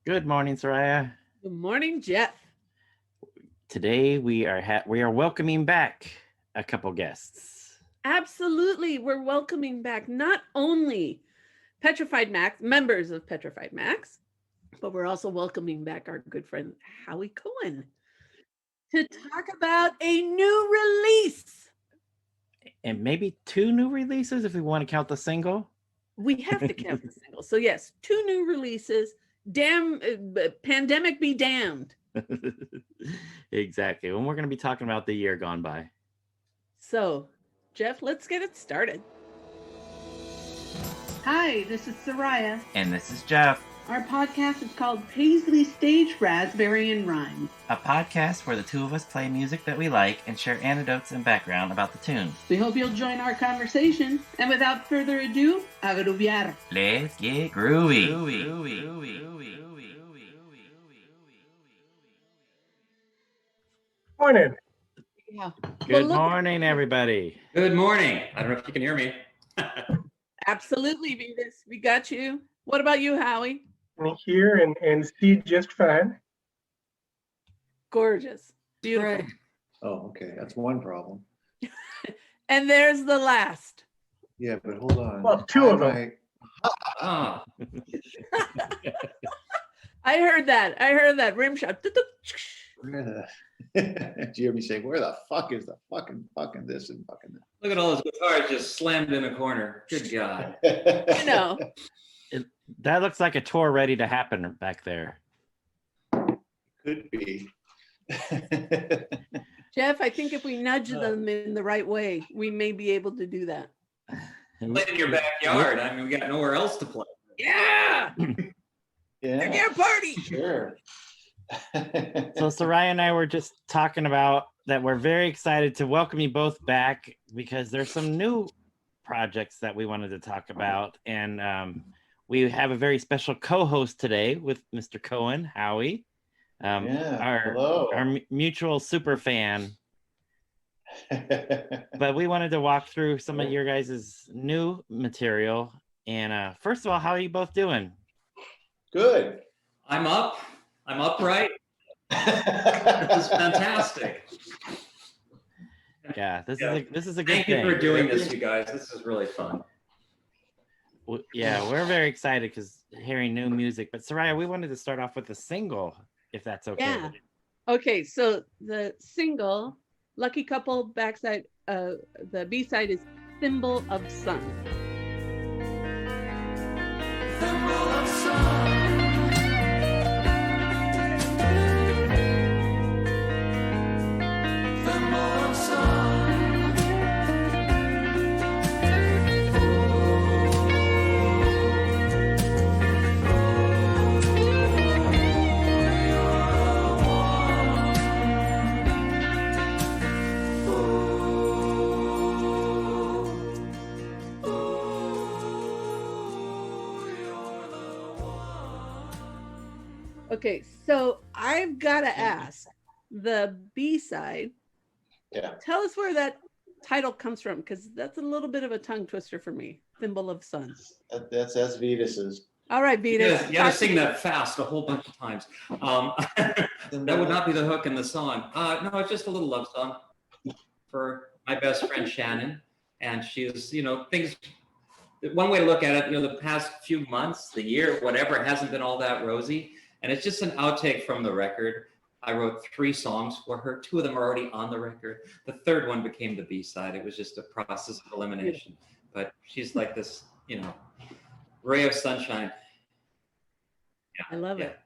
Good morning, Soraya. Good morning, Jeff. Today we are welcoming back a couple guests. Absolutely. We're welcoming back not only Petrified Max, members of Petrified Max, but we're also welcoming back our good friend Howie Cohen to talk about a new release. And maybe two new releases if we want to count the single. We have to count the single. So yes, two new releases. Damn, pandemic be damned. Exactly. And we're going to be talking about the year gone by. So, Jeff, let's get it started. Hi, this is Soraya. And this is Jeff. Our podcast is called Paisley Stage Raspberry and Rhyme, a podcast where the two of us play music that we like and share anecdotes and background about the tunes. We hope you'll join our conversation. And without further ado, agruviar. Let's get groovy. Morning. Yeah. Good morning, everybody. Good morning. I don't know if you can hear me. Absolutely, Vitus. We got you. What about you, Howie? Here and see just fine. Gorgeous. Beautiful. Right. Oh, okay. That's one problem. And there's the last. Yeah, but hold on. Well, two of them. Oh. I heard that. Rim shot. Where the did you hear me say, where the fuck is the fucking this and fucking that? Look at all those guitars just slammed in a corner. Good God. You know. That looks like a tour ready to happen back there. Could be. Jeff, I think if we nudge them in the right way, we may be able to do that. Play in your backyard. I mean, we got nowhere else to play. Yeah. Yeah. Party. Sure. So Soraya and I were just talking about that we're very excited to welcome you both back because there's some new projects that we wanted to talk about. And we have a very special co-host today with Mr. Cohen, Howie, our mutual super fan. But we wanted to walk through some of your guys' new material. And first of all, how are you both doing? Good. I'm up. I'm upright. This is fantastic. Yeah, this is a good Thank thing. you for doing this, you guys. This is really fun. Yeah, we're very excited because hearing new music. But Soraya, we wanted to start off with a single, if that's okay. Yeah. Okay, so the single, Lucky Couple, backside, the B-side is Thimble of Sun. Thimble of Sun. Okay, so I've got to ask, the B-side, tell us where that title comes from, because that's a little bit of a tongue twister for me, Thimble of Sun. That's Vitus's. All right, Vitus. You got to sing that fast a whole bunch of times. That would not be the hook in the song. No, it's just a little love song for my best friend, Shannon. And she's, things, one way to look at it, the past few months, the year, whatever, it hasn't been all that rosy. And it's just an outtake from the record. I wrote 3 songs for her. 2 of them are already on the record. The third one became the B-side. It was just a process of elimination. But she's like this, ray of sunshine. Yeah, I love it.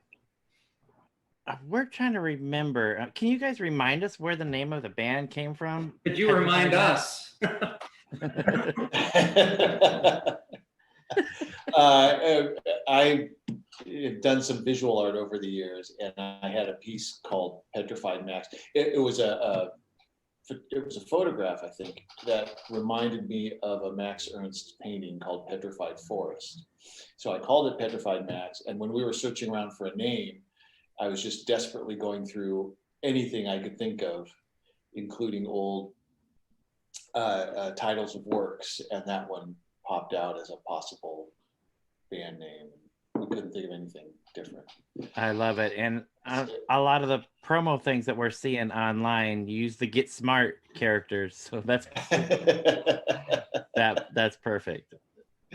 We're trying to remember. Can you guys remind us where the name of the band came from? Could you remind us? I've done some visual art over the years, and I had a piece called Petrified Max. It was a photograph, I think, that reminded me of a Max Ernst painting called Petrified Forest. So I called it Petrified Max, and when we were searching around for a name, I was just desperately going through anything I could think of, including old titles of works, and that one popped out as a possible band name. we couldn't think of anything different. I love it. And a lot of the promo things that we're seeing online use the Get Smart characters. So that's perfect.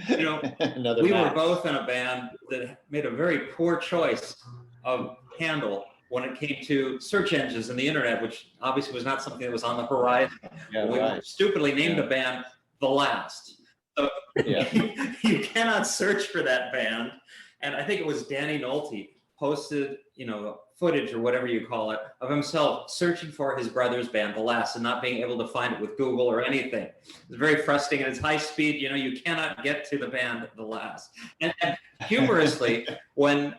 You know, Another we were Max. both in a band that made a very poor choice of handle when it came to search engines and the internet, which obviously was not something that was on the horizon. Yeah, We right. stupidly named the band The Last. So Yeah. you cannot search for that band. And I think it was Danny Nolte posted, footage or whatever you call it, of himself searching for his brother's band, The Last, and not being able to find it with Google or anything. It's very frustrating, and it's high speed. You cannot get to the band, The Last. And humorously, when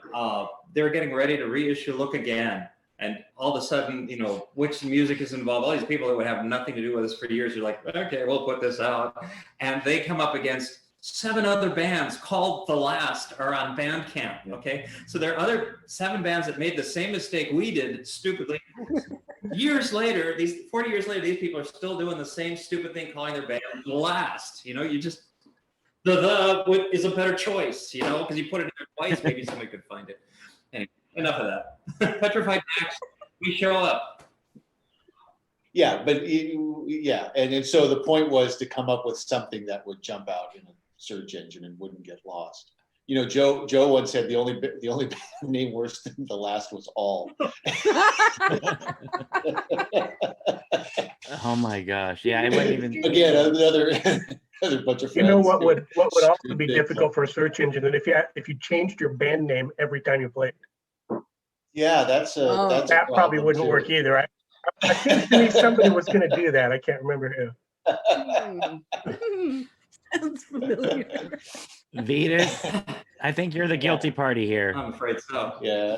they were getting ready to reissue Look Again, and all of a sudden, which music is involved, all these people that would have nothing to do with us for years are like, okay, we'll put this out. And they come up against 7 other bands called The Last are on Bandcamp, okay? So there are other 7 bands that made the same mistake we did, stupidly. Years later, 40 years later, these people are still doing the same stupid thing, calling their band The Last. You just, the is a better choice, because you put it in there twice, maybe somebody could find it. Anyway, enough of that. Petrified Max, we show up. Yeah, but and so the point was to come up with something that would jump out in a search engine and wouldn't get lost. Joe once said the only band name worse than The Last was All. Oh my gosh! Yeah, I wouldn't even. Again, another bunch of friends. You know what would also be difficult for a search engine, and if you changed your band name every time you played. Yeah, that's a that probably problem, wouldn't too. work either. I think somebody was going to do that. I can't remember who. Sounds familiar. Vitus, I think you're the guilty party here. I'm afraid so. Yeah.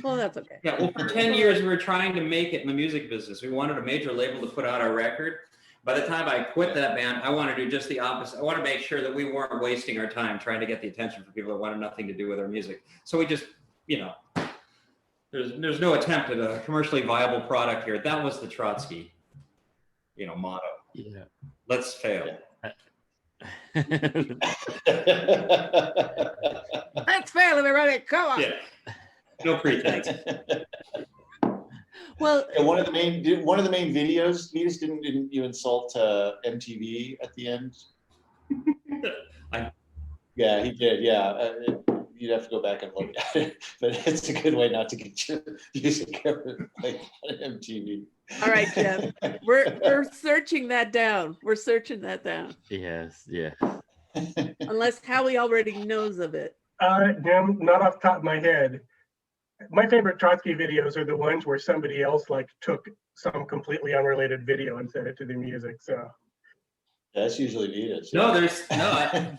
Well, that's okay. Yeah, well, for 10 years, we were trying to make it in the music business. We wanted a major label to put out our record. By the time I quit that band, I wanted to do just the opposite. I want to make sure that we weren't wasting our time trying to get the attention from people that wanted nothing to do with our music. So we just, there's no attempt at a commercially viable product here. That was the Trotsky, motto. Yeah. Let's fail. Yeah. Let's fail, everybody. Come on. Yeah. No pretense. Well, And one of the main videos, Vitus, didn't you insult MTV at the end? Yeah, he did. Yeah, you'd have to go back and look at it, but it's a good way not to get your music ever played on MTV. all right, Jeff. We're searching that down. We're searching that down. Yes. Yeah. Unless Howie already knows of it. Not off the top of my head. My favorite Trotsky videos are the ones where somebody else took some completely unrelated video and set it to the music. So That's usually Vitus. No,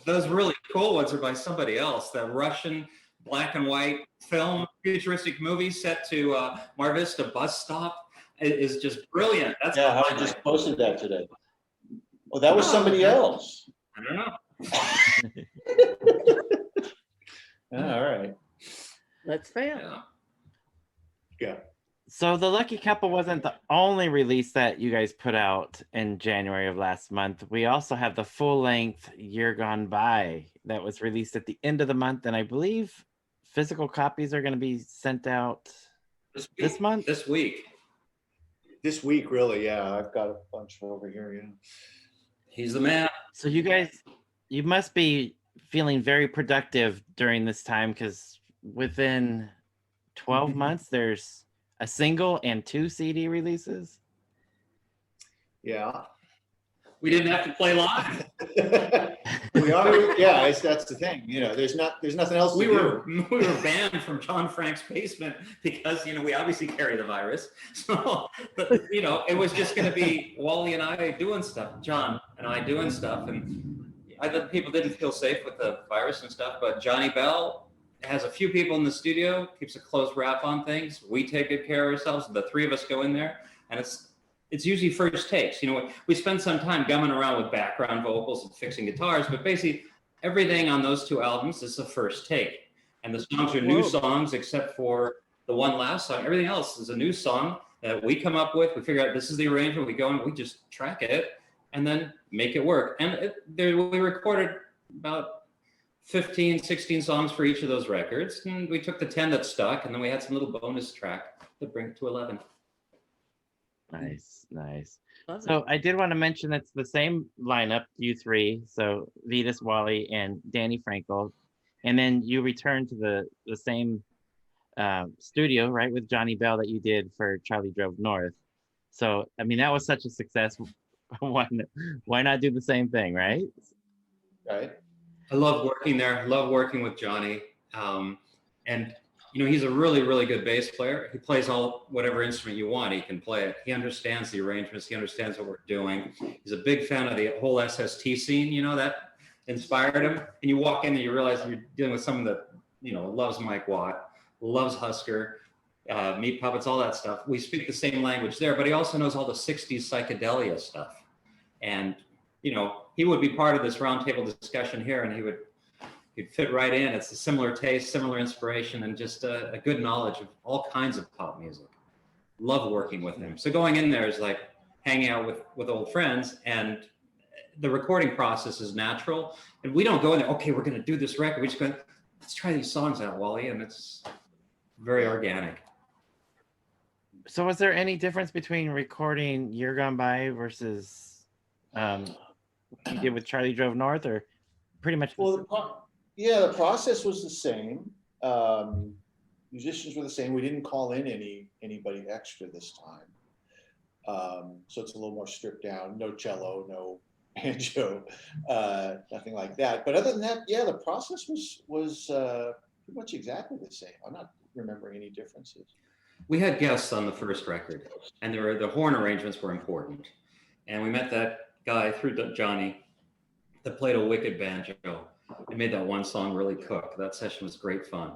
those really cool ones are by somebody else. The Russian black and white film futuristic movie set to Mar Vista bus stop is just brilliant. That's Yeah, I just posted that today. Oh, that was somebody else. I don't know. All right. Let's fail. Yeah. Yeah. So the Lucky Couple wasn't the only release that you guys put out in January of last month. We also have the full-length Year Gone By that was released at the end of the month, and I believe physical copies are going to be sent out this month. This week. This week, really, yeah. I've got a bunch over here, yeah. He's the man. So you guys, you must be feeling very productive during this time, because within 12 months, there's a single and 2 CD releases. Yeah. We didn't have to play live. We are, yeah, that's the thing. There's nothing else We to were do. banned from John Frank's basement because we obviously carry the virus. So it was just going to be Wally and I doing stuff, John and I doing stuff, and people didn't feel safe with the virus and stuff. But Johnny Bell has a few people in the studio, keeps a close wrap on things. We take good care of ourselves. The 3 of us go in there, and it's usually first takes. We spend some time gumming around with background vocals and fixing guitars, but basically everything on those 2 albums is the first take. And the songs are new songs, except for the one last song. Everything else is a new song that we come up with. We figure out this is the arrangement. We go and we just track it and then make it work. And we recorded about 15, 16 songs for each of those records. And we took the 10 that stuck, and then we had some little bonus track to bring it to 11. Nice, nice. Love So it. I did want to mention it's the same lineup, you three. So Vitus, Wally, and Danny Frankel. And then you return to the same studio, right, with Johnny Bell that you did for Charlie Drove North. So, I mean, that was such a success. Why not do the same thing, right? Right. I love working there. I love working with Johnny. And, you know, he's a really, really good bass player. He plays whatever instrument you want. He can play it. He understands the arrangements. He understands what we're doing. He's a big fan of the whole SST scene, you know, that inspired him. And you walk in and you realize you're dealing with someone that, you know, loves Mike Watt, loves Husker, Meat Puppets, all that stuff. We speak the same language there, but he also knows all the 60s psychedelia stuff. And, you know, he would be part of this roundtable discussion here, and he'd fit right in. It's a similar taste, similar inspiration, and just a good knowledge of all kinds of pop music. Love working with him. So going in there is like hanging out with old friends, and the recording process is natural. And we don't go in there, okay, we're going to do this record. We just go, let's try these songs out, Wally, and it's very organic. So was there any difference between recording Year Gone By versus what you did with Charlie Drove North, or pretty much? Well, the process was the same. Musicians were the same. We didn't call in anybody extra this time. So it's a little more stripped down. No cello, no banjo, nothing like that. But other than that, yeah, the process was pretty much exactly the same. I'm not remembering any differences. We had guests on the first record, and the horn arrangements were important. And we met that guy through Johnny that played a wicked banjo and made that one song really cook. That session was great fun.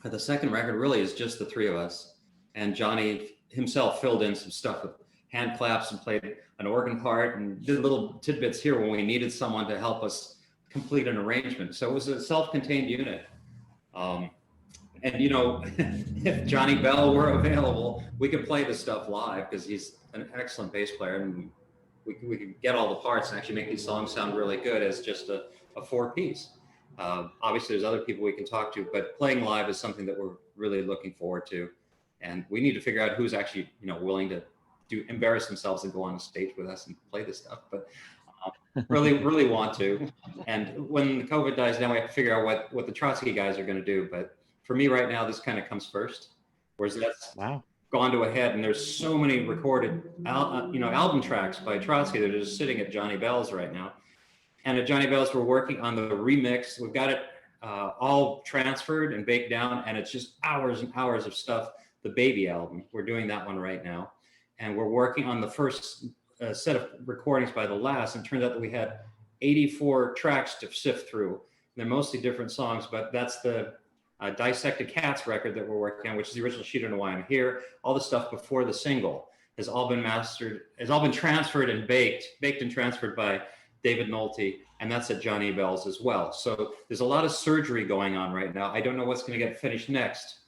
But the second record really is just the three of us. And Johnny himself filled in some stuff with hand claps and played an organ part and did little tidbits here when we needed someone to help us complete an arrangement. So it was a self-contained unit. And, you know, if Johnny Bell were available, we could play this stuff live because he's an excellent bass player, and we could get all the parts and actually make these songs sound really good as just a four-piece. Obviously, there's other people we can talk to, but playing live is something that we're really looking forward to. And we need to figure out who's actually, you know, willing to embarrass themselves and go on stage with us and play this stuff. But really, really want to. And when COVID dies down, we have to figure out what the Trotsky guys are going to do. But for me right now, this kind of comes first, whereas that's gone to a head. And there's so many recorded, album tracks by Trotsky that are just sitting at Johnny Bell's right now. And at Johnny Bell's, we're working on the remix. We've got it all transferred and baked down, and it's just hours and hours of stuff. The Baby album, we're doing that one right now. And we're working on the first set of recordings by the last, and it turned out that we had 84 tracks to sift through. They're mostly different songs, but that's the Dissected Cats record that we're working on, which is the original She Don't Know Why I'm Here. All the stuff before the single has all been mastered, has all been transferred and baked and transferred by David Nolte, and that's at Johnny Bell's as well. So there's a lot of surgery going on right now. I don't know what's going to get finished next,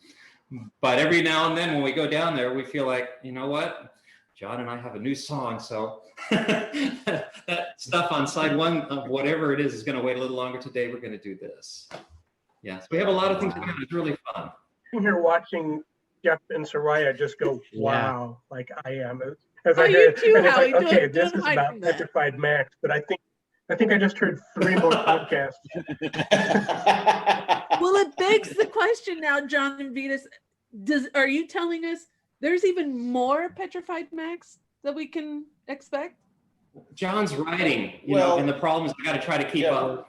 but every now and then when we go down there, we feel like, you know what? John and I have a new song, so that stuff on side one of whatever it is going to wait a little longer today. We're going to do this. Yeah, so we have a lot of things to do. It's really fun. I'm here watching Jeff and Soraya just go, wow, like I am. As Oh, I you heard, too, and it's Howie. like, okay, Don't this is hide about from that. Petrified Max, but I think I just heard 3 more podcasts. Well, it begs the question now, John and Vitus. Are you telling us there's even more Petrified Max that we can expect? John's writing, Well, and the problem is I got to try to keep up.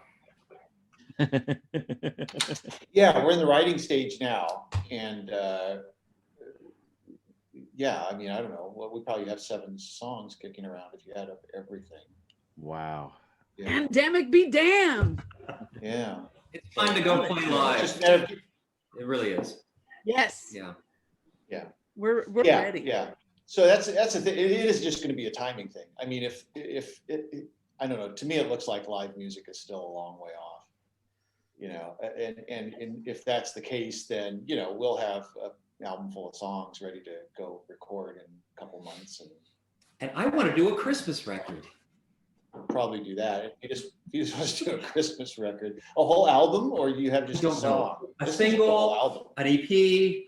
Yeah, we're in the writing stage now, and yeah, I mean, I don't know. Well, we probably have 7 songs kicking around if you add up everything. Wow. Yeah. Pandemic be damned. Yeah. It's time to go play live. Just, It really is. Yes. Yeah. We're yeah, ready. yeah. So that's the thing. It is just going to be a timing thing. I mean, if I don't know. To me, it looks like live music is still a long way off. You know, and if that's the case, then we'll have an album full of songs ready to go record in a couple months. And I want to do a Christmas record. probably do that. If you just want to do a Christmas record, a whole album, or you have just a Don't know. song? A Just single, whole album. an EP,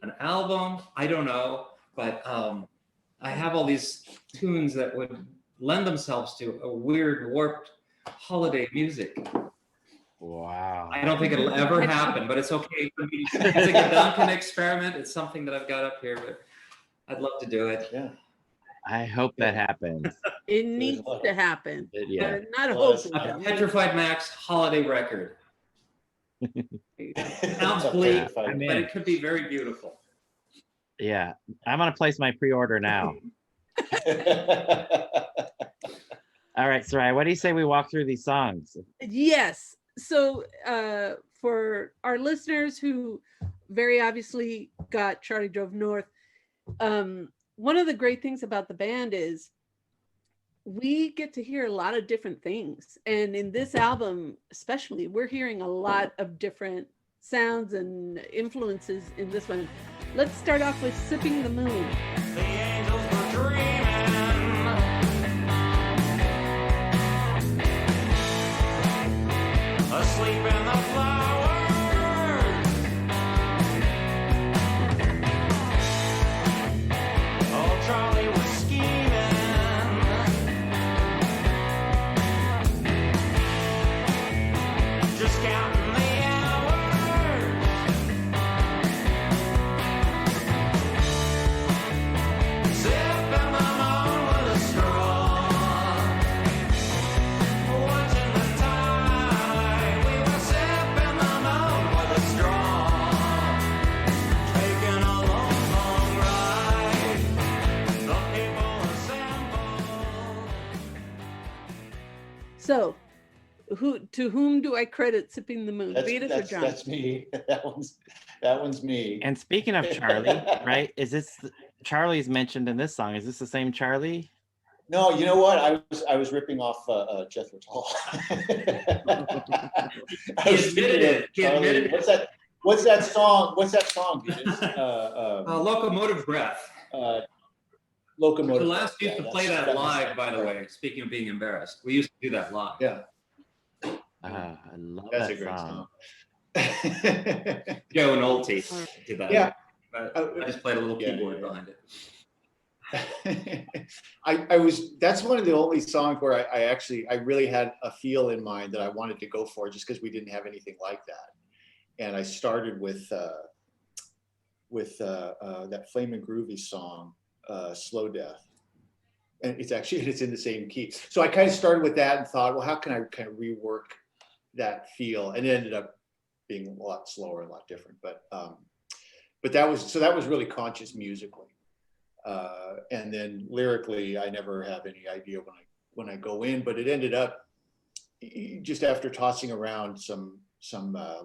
an album, I don't know. But I have all these tunes that would lend themselves to a weird, warped holiday music. Wow. I don't think it'll ever happen, but it's okay for me. It's like a Duncan experiment. It's something that I've got up here, but I'd love to do it. Yeah. I hope that happens. It needs to happen. Yeah. Not Well, hopefully. A Petrified Max holiday record. Sounds bleak, I'm but in. it could be very beautiful. Yeah. I'm gonna place my pre-order now. All right, Soraya, what do you say we walk through these songs? Yes. So for our listeners who very obviously got Charlie Drove North, one of the great things about the band is we get to hear a lot of different things. And in this album, especially, we're hearing a lot of different sounds and influences in this one. Let's start off with Sipping the Moon. The angels were dreaming, asleep in the flowers. Oh, Charlie was scheming, just counting the hours. Sipping the moon with a straw, watching the tide. We were sipping the moon with a straw, taking a long, long ride. The people assembled. So to whom do I credit Sipping the Moon? Vitus or John? That's me. That one's me. And speaking of Charlie, right? Is this Charlie's mentioned in this song? Is this the same Charlie? No, you know what? I was ripping off Jethro Tull. He admitted it. He admitted it. What's that song? Vitus? Locomotive Breath. Locomotive. The last used to play that that's- live, by the way. Speaking of being embarrassed, we used to do that live. Yeah, I love that's that a great song. song. Joe Nolte did that. Yeah. But I just played a little Yeah, keyboard yeah. behind it. That's one of the only songs where I really had a feel in mind that I wanted to go for, just because we didn't have anything like that. And I started with that Flame and Groovy song, Slow Death. And it's in the same key. So I kind of started with that and thought, well, how can I kind of rework that feel? And it ended up being a lot slower and a lot different. But that was really conscious musically. And then lyrically, I never have any idea when I go in, but it ended up just after tossing around some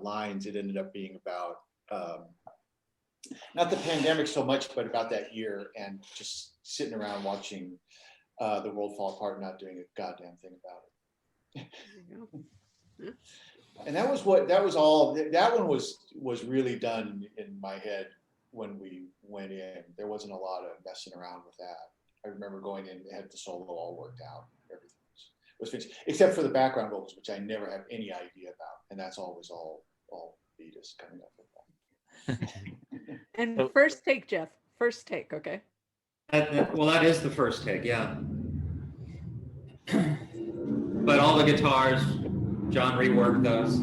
lines, it ended up being about not the pandemic so much, but about that year and just sitting around watching the world fall apart and not doing a goddamn thing about it. And that was all. That one was really done in my head when we went in. There wasn't a lot of messing around with that. I remember going in, had the solo all worked out. Everything was finished, except for the background vocals, which I never have any idea about, and that's always all Vitus coming up with that. And first take, Jeff. First take, okay? Well, that is the first take, yeah. But all the guitars, John reworked those.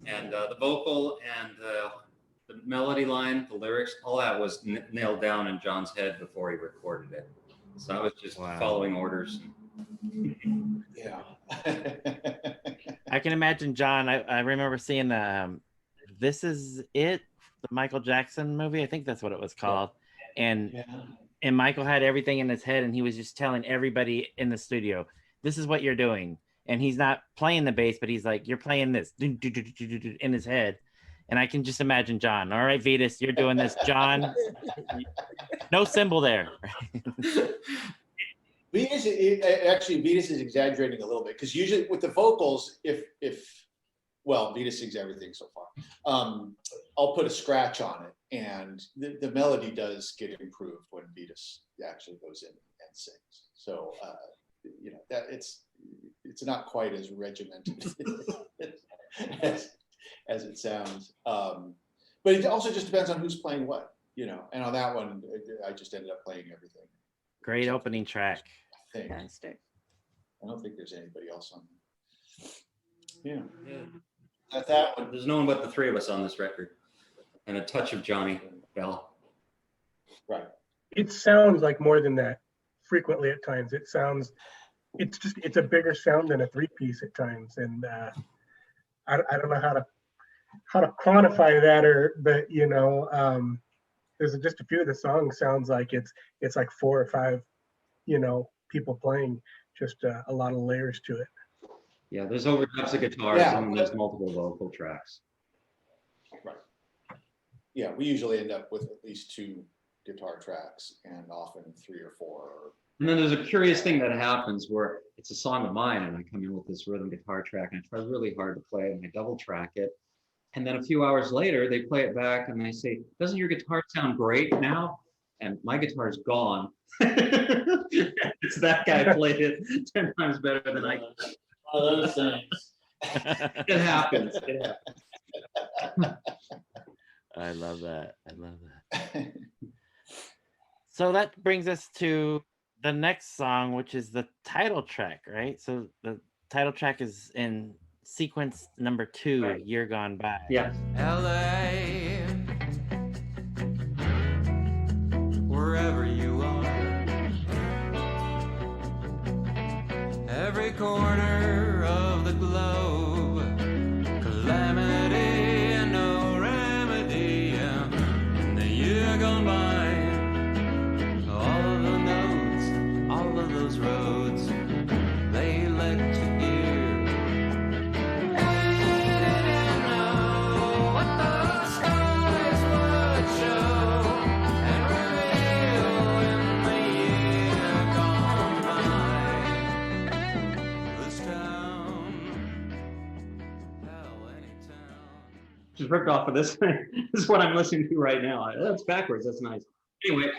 And the vocal and the melody line, the lyrics, all that was nailed down in John's head before he recorded it. So I was just following orders. Yeah. I can imagine John. I remember seeing This Is It, the Michael Jackson movie. I think that's what it was called. And Michael had everything in his head, and he was just telling everybody in the studio, "This is what you're doing." And he's not playing the bass, but he's like, "You're playing this," in his head. And I can just imagine John. All right, Vitus, you're doing this. John, no cymbal there. Vitus is exaggerating a little bit, because usually with the vocals, well, Vitus sings everything so far. I'll put a scratch on it, and the melody does get improved when Vitus actually goes in and sings. So that it's not quite as regimented as it sounds. But it also just depends on who's playing what, and on that one, I just ended up playing everything. Great opening track. I think. Fantastic. I don't think there's anybody else on there. Yeah. Not that one. There's no one but the three of us on this record, and a touch of Johnny Bell. Right. It sounds like more than that frequently at times. It's a bigger sound than a 3-piece at times. And I don't know how to quantify that, but there's just a few of the songs sounds like it's like 4 or 5, people playing, just a lot of layers to it. Yeah, there's overdubs of guitars and there's multiple vocal tracks. Right. Yeah, we usually end up with at least 2 guitar tracks and often 3 or 4. And then there's a curious thing that happens where it's a song of mine and I come in with this rhythm guitar track and I try really hard to play it and I double track it. And then a few hours later, they play it back and they say, doesn't your guitar sound great now? And my guitar's gone. It's that guy played it 10 times better than I can. All those things. It happens. I love that. So that brings us to the next song, which is the title track, right? So the title track is in sequence number 2, right. Year Gone By. Yeah. LA, wherever you are, every corner of the globe, calamity and no remedy, and the year gone by, all of the notes, all of those roads, they led to here. Just ripped off of this. This is what I'm listening to right now. That's backwards. That's nice. Anyway,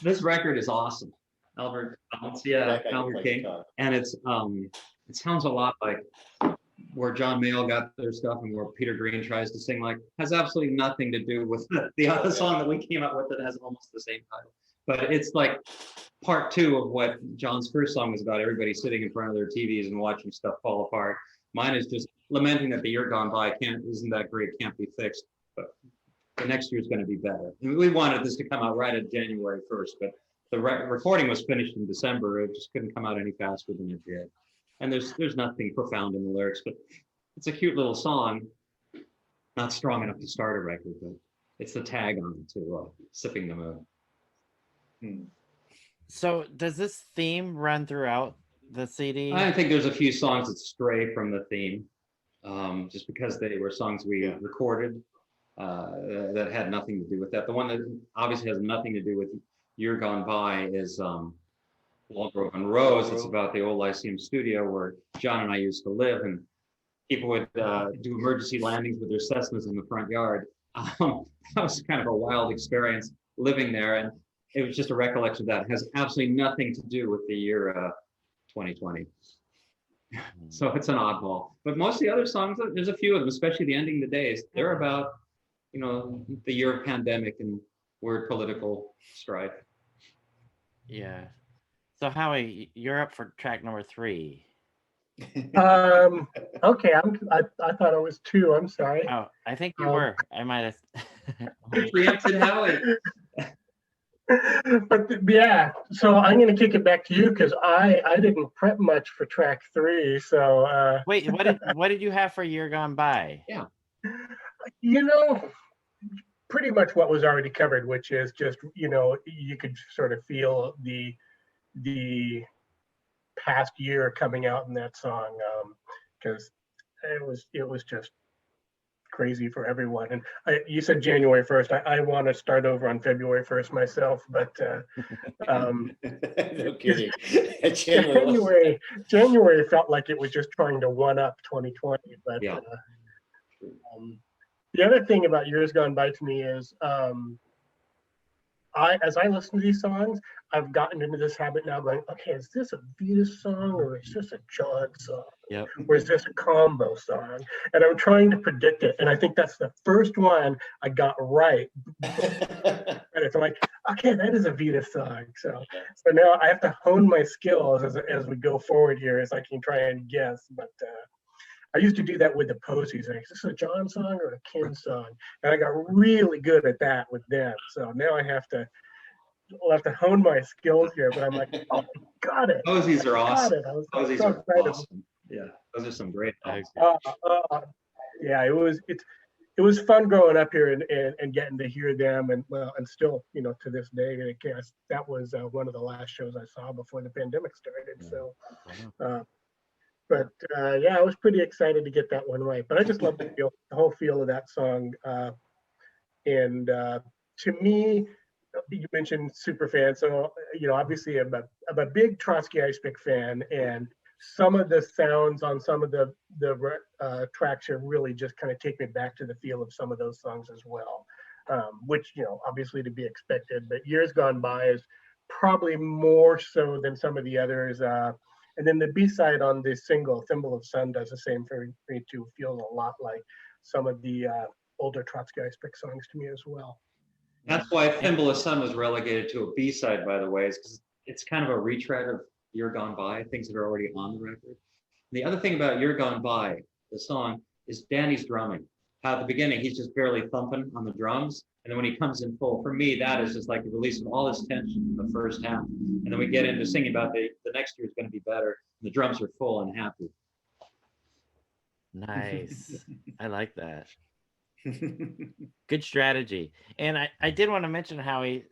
this record is awesome. Albert King, and it sounds a lot like where John Mayall got their stuff and where Peter Green tries to sing. Like, has absolutely nothing to do with the other song that we came up with that has almost the same title. But it's like part 2 of what John's first song was about. Everybody sitting in front of their TVs and watching stuff fall apart. Mine is just lamenting that the year gone by isn't that great, can't be fixed, but the next year's going to be better. And we wanted this to come out right at January 1st, but the recording was finished in December. It just couldn't come out any faster than it did. And there's nothing profound in the lyrics, but it's a cute little song. Not strong enough to start a record, but it's the tag on it to Sipping the Moon. So does this theme run throughout the CD? I think there's a few songs that stray from the theme, just because they were songs we recorded that had nothing to do with that. The one that obviously has nothing to do with Year Gone By is Walgrove and Rose. It's about the old Lyceum studio where John and I used to live, and people would do emergency landings with their Cessnas in the front yard. That was kind of a wild experience living there, and it was just a recollection of that. It has absolutely nothing to do with the year 2020. So it's an oddball. But most of the other songs, there's a few of them, especially the Ending the Days. They're about, the year of pandemic and weird political strife. Yeah. So Howie, you're up for track number 3. Okay, I thought it was 2. I'm sorry. Oh, I think you were. I might have. Preempted Howie. But yeah, so I'm going to kick it back to you because I didn't prep much for track 3. So wait, what did you have for Year Gone By? Yeah, pretty much what was already covered, which is just you could sort of feel the past year coming out in that song, because it was just crazy for everyone. And you said January 1st. I want to start over on February 1st myself, but no kidding. January felt like it was just trying to one up 2020. But yeah. The other thing about Years Gone By to me is as I listen to these songs, I've gotten into this habit now going, okay, is this a Vitus song or is this a John song? Yep. Or is this a combo song? And I'm trying to predict it. And I think that's the first one I got right. And it's like, okay, that is a Vitus song. So now I have to hone my skills as we go forward here, as I can try and guess. But I used to do that with the Posies. Like, is this a John song or a Ken song? And I got really good at that with them. So now I'll have to hone my skills here. But I'm like, oh, got it. Posies are awesome. I was Posies so are excited. awesome. Yeah, those are some great songs. Yeah, it was fun growing up here and getting to hear them, and still, to this day, I guess that was one of the last shows I saw before the pandemic started. So, yeah, I was pretty excited to get that one right. But I just love the whole feel of that song. And to me, you mentioned super fan, so obviously I'm a big Trotsky Ice Pick fan, and some of the sounds on some of the tracks here really just kind of take me back to the feel of some of those songs as well, which obviously to be expected. But Years Gone By is probably more so than some of the others. And then the B-side on the single, Thimble of Sun, does the same for me too. Feels a lot like some of the older Trotsky Ice Pick songs to me as well. That's why Thimble of Sun was relegated to a B-side, by the way, is because it's kind of a retread of Year Gone By, things that are already on the record. The other thing about Year Gone By, the song, is Danny's drumming. How at the beginning, he's just barely thumping on the drums. And then when he comes in full, for me, that is just like the release of all his tension in the first half. And then we get into singing about the next year is going to be better. And the drums are full and happy. Nice. I like that. Good strategy. And I did want to mention, Howie,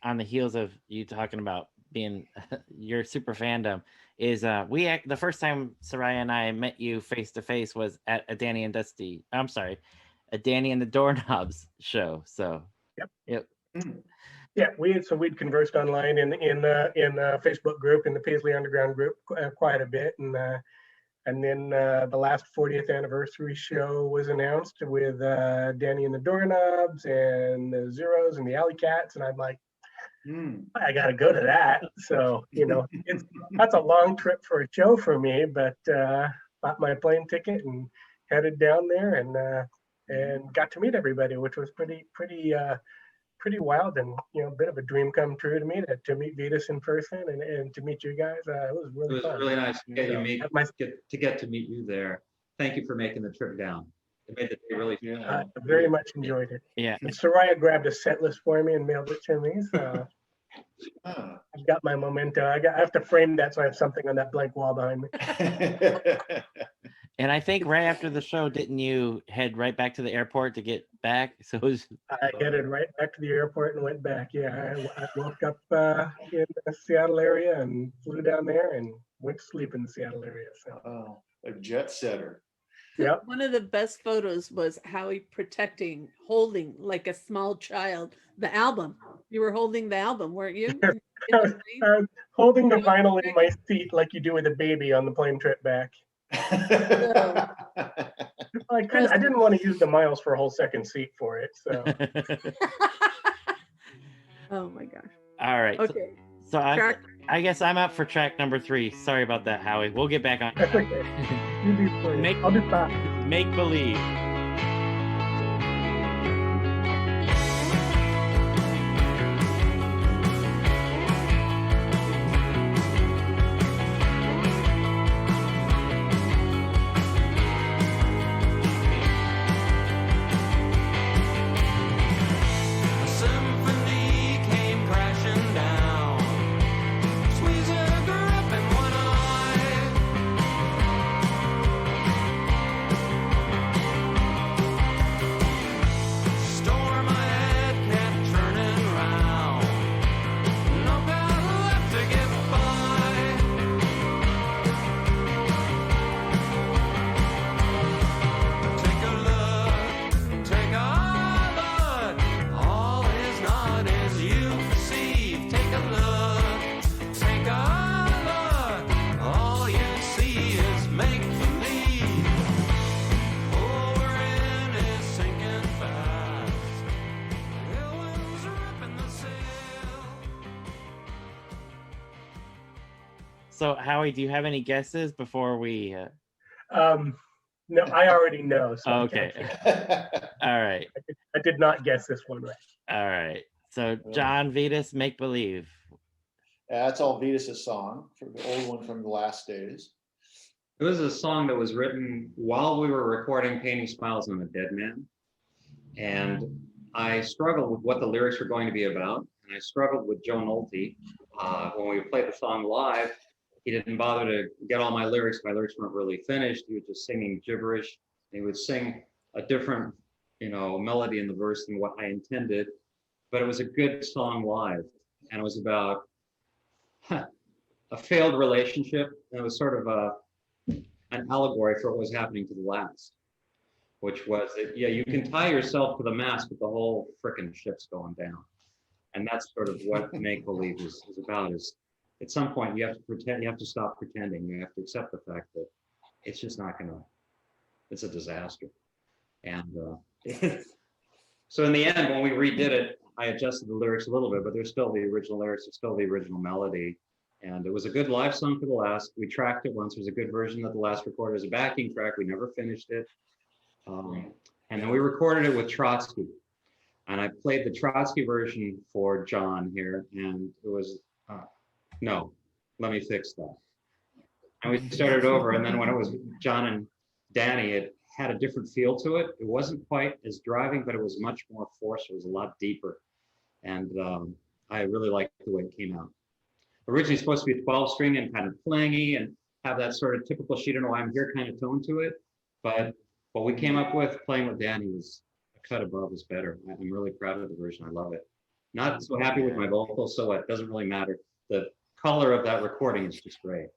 on the heels of you talking about being your super fandom, is the first time Soraya and I met you face to face was at a Danny and the Doorknobs show. So yep. Yeah, we'd conversed online in the Facebook group, in the Paisley Underground group, quite a bit, and then the last 40th anniversary show was announced with Danny and the Doorknobs and the Zeros and the Alley Cats, and I'm like, I got to go to that. So that's a long trip for a show for me, but bought my plane ticket and headed down there and got to meet everybody, which was pretty wild, and a bit of a dream come true to me to meet Vitus in person and to meet you guys. It was really fun. Really nice to get to meet you there. Thank you for making the trip down. It made the day really fun. I very much enjoyed it. Yeah. And Soraya grabbed a set list for me and mailed it to me. So I've got my memento. I have to frame that so I have something on that blank wall behind me. And I think right after the show, didn't you head right back to the airport to get back? So I headed right back to the airport and went back. Yeah, I woke up in the Seattle area and flew down there and went to sleep in the Seattle area. So a jet setter. Yep. One of the best photos was Howie holding like a small child, the album. You were holding the album, weren't you? I was holding the vinyl in my seat like you do with a baby on the plane trip back. I didn't want to use the miles for a whole second seat for it. So. Oh my gosh. All right. Okay. So I guess I'm up for track number 3. Sorry about that, Howie. We'll get back on. That's okay. You do please. I'll do 5. Make Believe. Squeeze a grip in one eye. So Howie, do you have any guesses before we? No, I already know. So I can't Okay. say. All right. I did not guess this one right. All right. So John, Vitus, make believe. That's all Vitus' song, from the old one from the last days. It was a song that was written while we were recording Painting Smiles on a Dead Man. And I struggled with what the lyrics were going to be about. And I struggled with Joe Nolte. When we played the song live, he didn't bother to get all my lyrics. My lyrics weren't really finished. He was just singing gibberish. He would sing a different, melody in the verse than what I intended. But it was a good song live. And it was about a failed relationship. And it was sort of an allegory for what was happening to the last, which was that, you can tie yourself to the mast, but the whole frickin' ship's going down. And that's sort of what make-believe is about, is at some point you have to pretend, you have to stop pretending, you have to accept the fact that it's just not it's a disaster. And so in the end, when we redid it, I adjusted the lyrics a little bit, but there's still the original lyrics, there's still the original melody. And it was a good live song for the last. We tracked it once. There's a good version that the last recorded as a backing track. We never finished it. And then we recorded it with Trotsky. And I played the Trotsky version for John here. And it was, no, let me fix that. And we started over. And then when it was John and Danny, it had a different feel to it. It wasn't quite as driving, but it was much more forced. It was a lot deeper. And I really liked the way it came out. Originally supposed to be a 12-string and kind of clangy and have that sort of typical She Don't Know Why I'm Here kind of tone to it. But what we came up with playing with Danny was a cut above, was better. I'm really proud of the version. I love it. Not so happy with my vocals, so it doesn't really matter. The color of that recording is just great.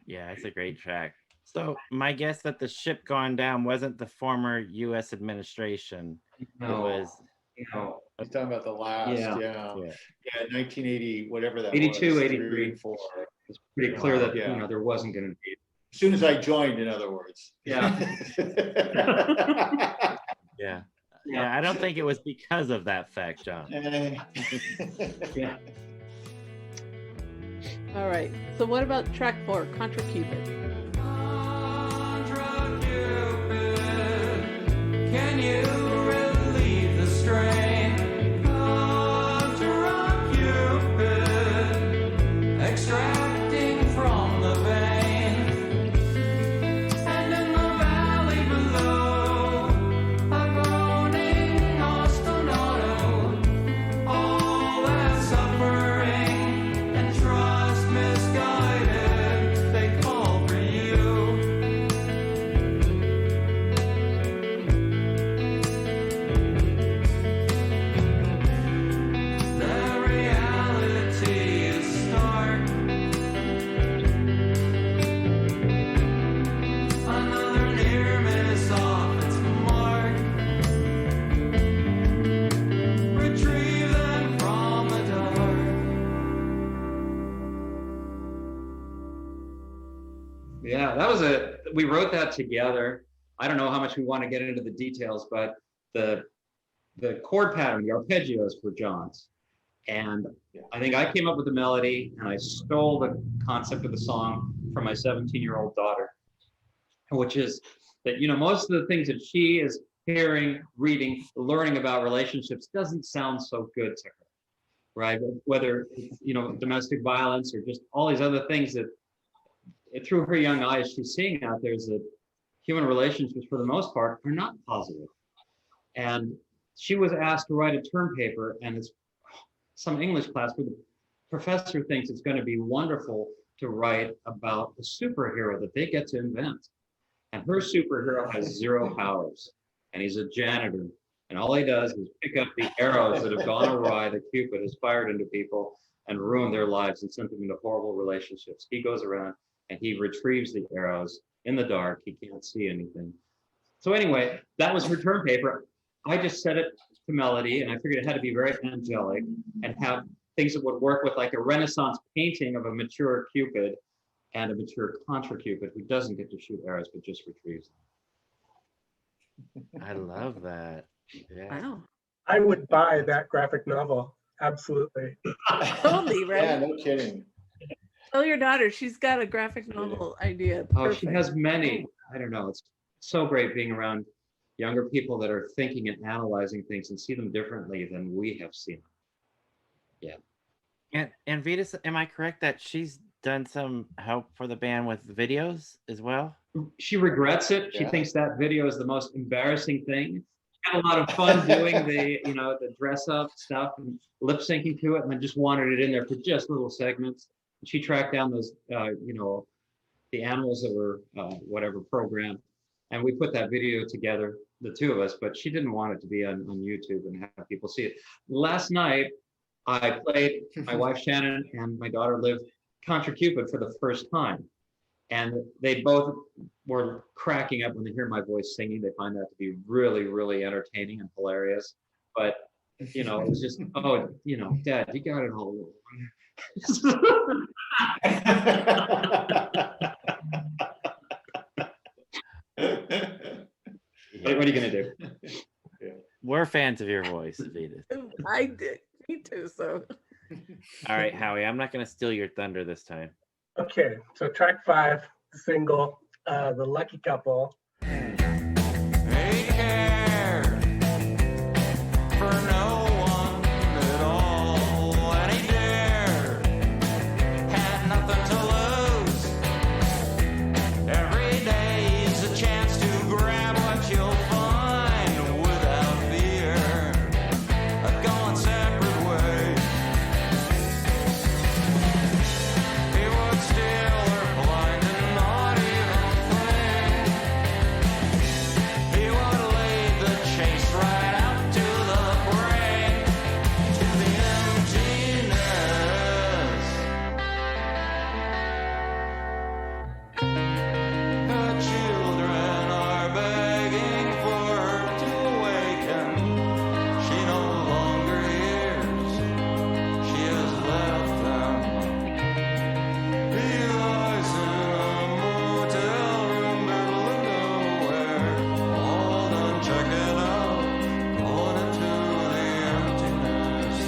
Yeah, it's a great track. So my guess that the ship gone down wasn't the former U.S. administration. No. It was. He's talking about the last, yeah, 1980, whatever that 82, was. 83. 4. It's pretty clear that Yeah. there wasn't going to be. As soon as I joined, in other words. Yeah. Yeah. Yeah, I don't think it was because of that fact, John. Yeah. All right. So what about track 4, Contra Cupid? Can you relieve the strain? Contra Cupid, extracting from the vein, and in the valley below, a groaning ostinato, all that suffering and trust misguided, they call for you. The reality is stark. Another near miss off its mark. Retrieve them from the dark. Yeah, we wrote that together. I don't know how much we want to get into the details, but the chord pattern, the arpeggios were John's. And I think I came up with the melody and I stole the concept of the song from my 17-year-old daughter, which is that, most of the things that she is hearing, reading, learning about relationships doesn't sound so good to her, right? Whether it's, domestic violence or just all these other things that through her young eyes, she's seeing out there is that human relationships, for the most part, are not positive. And she was asked to write a term paper, and it's some English class where the professor thinks it's going to be wonderful to write about a superhero that they get to invent. And her superhero has 0 powers, and he's a janitor. And all he does is pick up the arrows that have gone awry that Cupid has fired into people and ruined their lives and sent them into horrible relationships. He goes around and he retrieves the arrows in the dark. He can't see anything. So anyway, that was her term paper. I just set it to melody, and I figured it had to be very angelic and have things that would work with like a Renaissance painting of a mature Cupid and a mature Contra Cupid who doesn't get to shoot arrows but just retrieves them. I love that. Yeah. Wow. I would buy that graphic novel. Absolutely. Totally, right? Yeah, no kidding. Tell your daughter she's got a graphic novel idea. Oh, she Perfect. has many. I don't know. It's so great being around younger people that are thinking and analyzing things and see them differently than we have seen them. And Vitus, am I correct that she's done some help for the band with videos as well? She regrets it. She Yeah. thinks that video is the most embarrassing thing. Had a lot of fun doing the dress up stuff and lip syncing to it, and then just wanted it in there for just little segments. She tracked down those, the animals that were whatever program, and we put that video together, the two of us. But she didn't want it to be on YouTube and have people see it. Last night, I played my wife Shannon and my daughter Liv Contra Cupid for the first time. And they both were cracking up when they hear my voice singing. They find that to be really, really entertaining and hilarious. But, it was just, Dad, you got it all wrong. What are you going to do? We're fans of your voice, Vitus. I did. Me too. So All right, Howie, I'm not going to steal your thunder this time. Okay, so track 5, the single, The Lucky Couple. They care for no one at all, and he dared, had nothing to lose. Every day is a chance to grab what you'll find without fear of going separate ways. He would steal her blind and not even think. He would lead the chase right out to the brink, to the emptiness. Her children are begging for her to awaken. She no longer hears. She has left them. He lies in a motel room, middle of nowhere, all done checking out, going into the emptiness.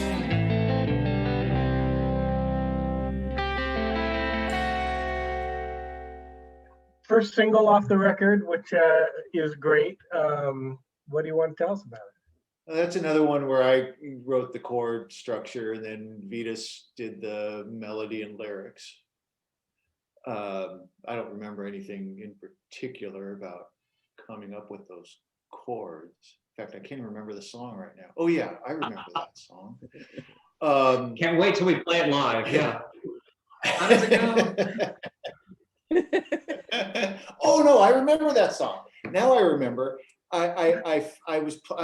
First single off the record, which is great. What do you want to tell us about it? That's another one where I wrote the chord structure and then Vitus did the melody and lyrics. I don't remember anything in particular about coming up with those chords. In fact, I can't even remember the song right now. Oh yeah, I remember that song. Can't wait till we play it live. Yeah. How does it go? Oh no, I remember that song. Now I remember. I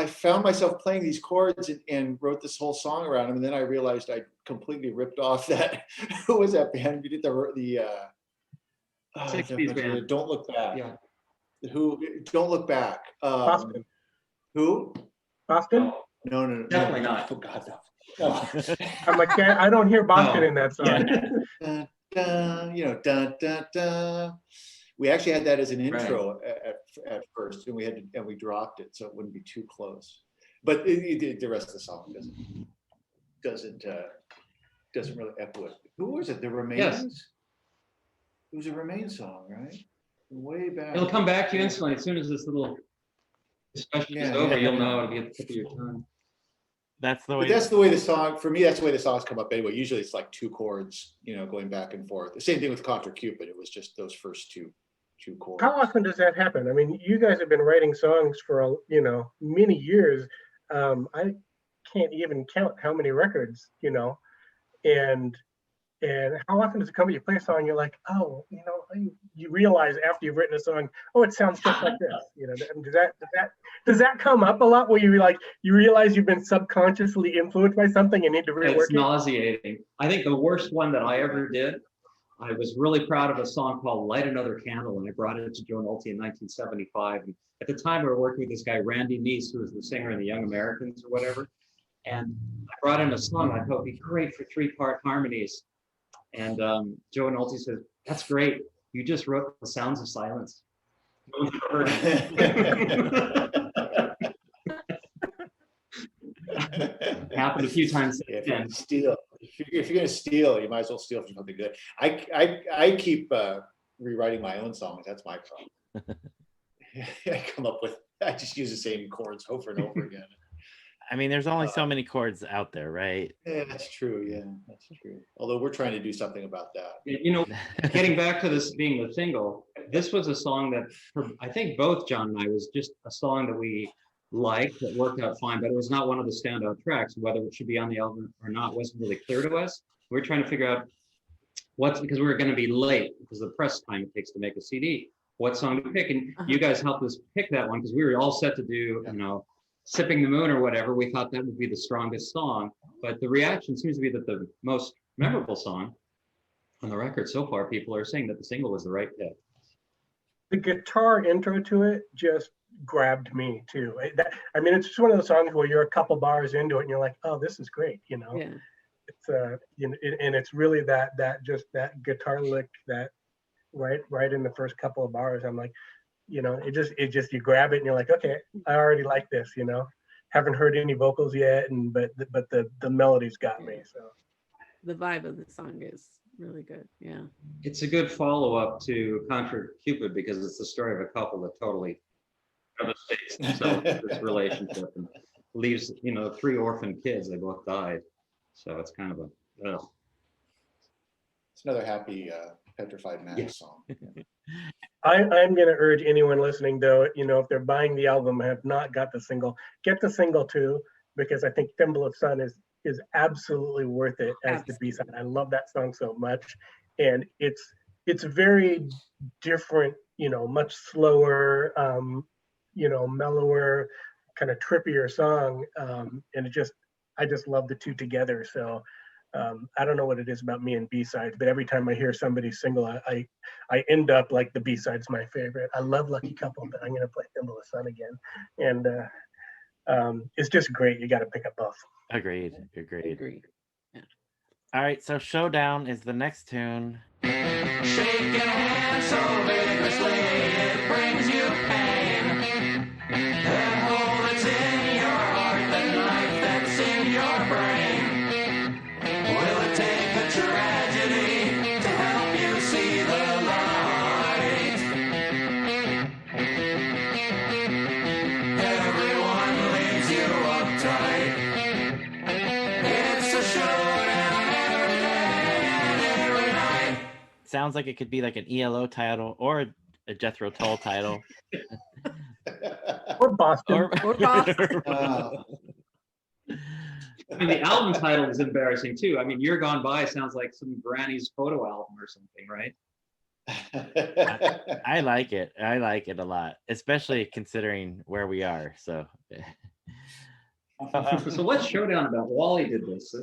found myself playing these chords and wrote this whole song around them, and then I realized I completely ripped off that. Who was that band? We did the 60s band. Don't Look Back. Yeah. Who? Don't Look Back. Boston. Who? Boston? No. Definitely not. Oh God, no. I'm like, I don't hear Boston No. in that song. Yeah. Dun, dun, dun, dun. We actually had that as an intro at first, and we dropped it so it wouldn't be too close. But the rest of the song doesn't really echo it. Who was it? The Remains. Yes. It was a Remains song, right? Way back. It'll come back to you instantly as soon as this little discussion is Yeah, over. yeah. You'll know it'll be at the tip of your tongue. That's the But way. that's the way the song, for me, that's the way the songs come up anyway. Usually it's like two chords, going back and forth. The same thing with Contra Cupid. It was just those first two chords. How often does that happen? I mean, you guys have been writing songs for many years. I can't even count how many records, and how often does it come to you play a song, you're like, oh, you realize after you've written a song, oh, it sounds just like this. Does that come up a lot where you realize you've been subconsciously influenced by something and need to rework It's it? nauseating. I think the worst one that I ever did, I was really proud of a song called Light Another Candle, and I brought it to Joe Nolte in 1975. And at the time, we were working with this guy, Randy Neese, who was the singer in the Young Americans or whatever. And I brought in a song I thought would be great for 3-part harmonies. And Joe Nolte said, "That's great. You just wrote The Sounds of Silence." No one's ever heard it. Happened a few times. Yeah, since then. steal. if you're gonna steal, you might as well steal from something good. I keep rewriting my own songs. That's my problem. I just use the same chords over and over again. I mean, there's only so many chords out there, right? Yeah, that's true. Yeah, that's true. Although we're trying to do something about that. You know, getting back to this being the single, this was a song that I think both John and I was just a song that we liked, that worked out fine, but it was not one of the standout tracks. Whether it should be on the album or not wasn't really clear to us. We were trying to figure out because we were going to be late because of the press time it takes to make a CD. What song to pick? And you guys helped us pick that one because we were all set to do, you know, Sipping the Moon or whatever. We thought that would be the strongest song, but the reaction seems to be that the most memorable song on the record so far, people are saying that the single was the right pick. The guitar intro to it just grabbed me too. I mean, it's just one of those songs where you're a couple bars into it and you're like, oh, this is great, you know. Yeah. It's you know, and it's really that guitar lick that right in the first couple of bars. I'm like, you know, it just you grab it and you're like, okay, I already like this, you know. Haven't heard any vocals yet, but the melodies got me. So The vibe of the song is really good. Yeah. It's a good follow-up to Contra Cupid because it's the story of a couple that totally devastates themselves with this relationship and leaves, you know, 3 orphan kids. They both died. So it's kind of a It's another happy Petrified Max song. I'm going to urge anyone listening, though, you know, if they're buying the album and have not got the single, get the single too, because I think Thimble of Sun is absolutely worth it as the B-side. I love that song so much, and it's very different, you know, much slower, you know, mellower, kind of trippier song, and I just love the two together. So I don't know what it is about me and B-sides, but every time I hear somebody's single, I end up like the B-side's my favorite. I love Lucky Couple, but I'm going to play Thimble of Sun again. And it's just great. You got to pick up both. Agreed. Yeah. All right, so Showdown is the next tune. Shake your hand so vigorously it brings you pain. That hole that's in your heart, the knife that's in your brain. Will it take a tragedy to help you see the light? Everyone leaves you uptight. It's a showdown every day and every night. Sounds like it could be like an ELO title or a Jethro Tull title. Or Boston. Or Boston. I mean, the album title is embarrassing too. I mean, You're Gone By sounds like some granny's photo album or something, right? I like it. I like it a lot, especially considering where we are. So, So what's Showdown about? Wally did this.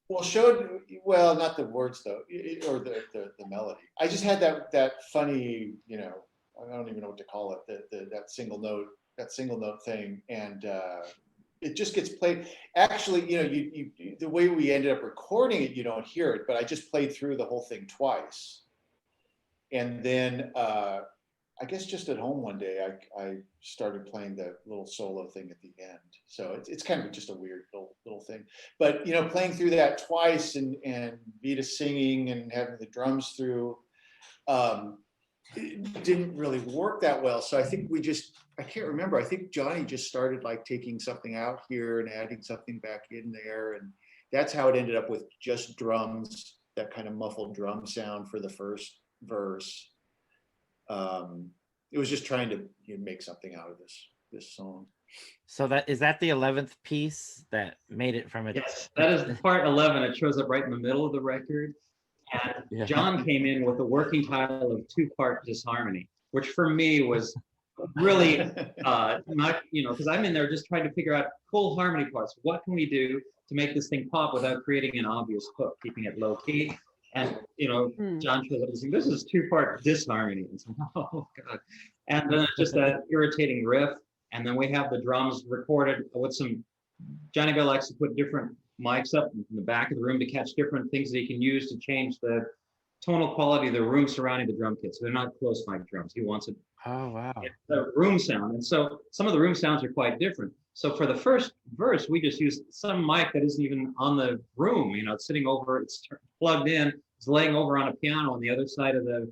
Well, not the words though, or the melody. I just had that funny, you know, I don't even know what to call it, that single note thing, and it just gets played. Actually, you know, you the way we ended up recording it, you don't hear it, but I just played through the whole thing twice, and then I guess just at home one day, I started playing the little solo thing at the end. So it's kind of just a weird little thing. But, you know, playing through that twice and Vitus singing and having the drums through, it didn't really work that well. So I think I can't remember. I think Johnny just started like taking something out here and adding something back in there. And that's how it ended up with just drums, that kind of muffled drum sound for the first verse. It was just trying to make something out of this song. So is that the 11th piece that made it from it? Yes, that is part 11. It shows up right in the middle of the record. And Yeah. John came in with the working title of 2-part Disharmony, which for me was really not, you know, because I'm in there just trying to figure out cool harmony parts. What can we do to make this thing pop without creating an obvious hook, keeping it low key? And, you know, John shows up and says, this is 2-part Disharmony. And so, oh, God. And then just that irritating riff. And then we have the drums recorded with Johnny Bell likes to put different mics up in the back of the room to catch different things that he can use to change the tonal quality of the room surrounding the drum kit. So they're not close mic drums. He wants it. Oh, wow. The room sound. And so some of the room sounds are quite different. So for the first verse, we just used some mic that isn't even on the room. It's sitting over, it's plugged in, it's laying over on a piano on the other side of the,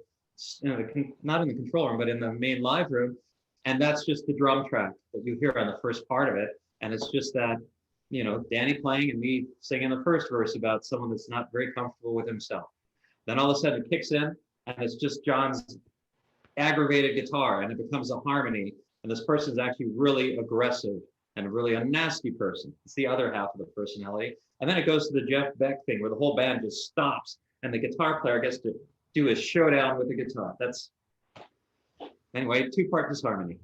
not in the control room, but in the main live room. And that's just the drum track that you hear on the first part of it. And it's just that, Danny playing and me singing the first verse about someone that's not very comfortable with himself. Then all of a sudden it kicks in and it's just John's aggravated guitar and it becomes a harmony. And this person's actually really aggressive and really a nasty person. It's the other half of the personality. And then it goes to the Jeff Beck thing where the whole band just stops and the guitar player gets to do his showdown with the guitar. Anyway, 2-part disharmony.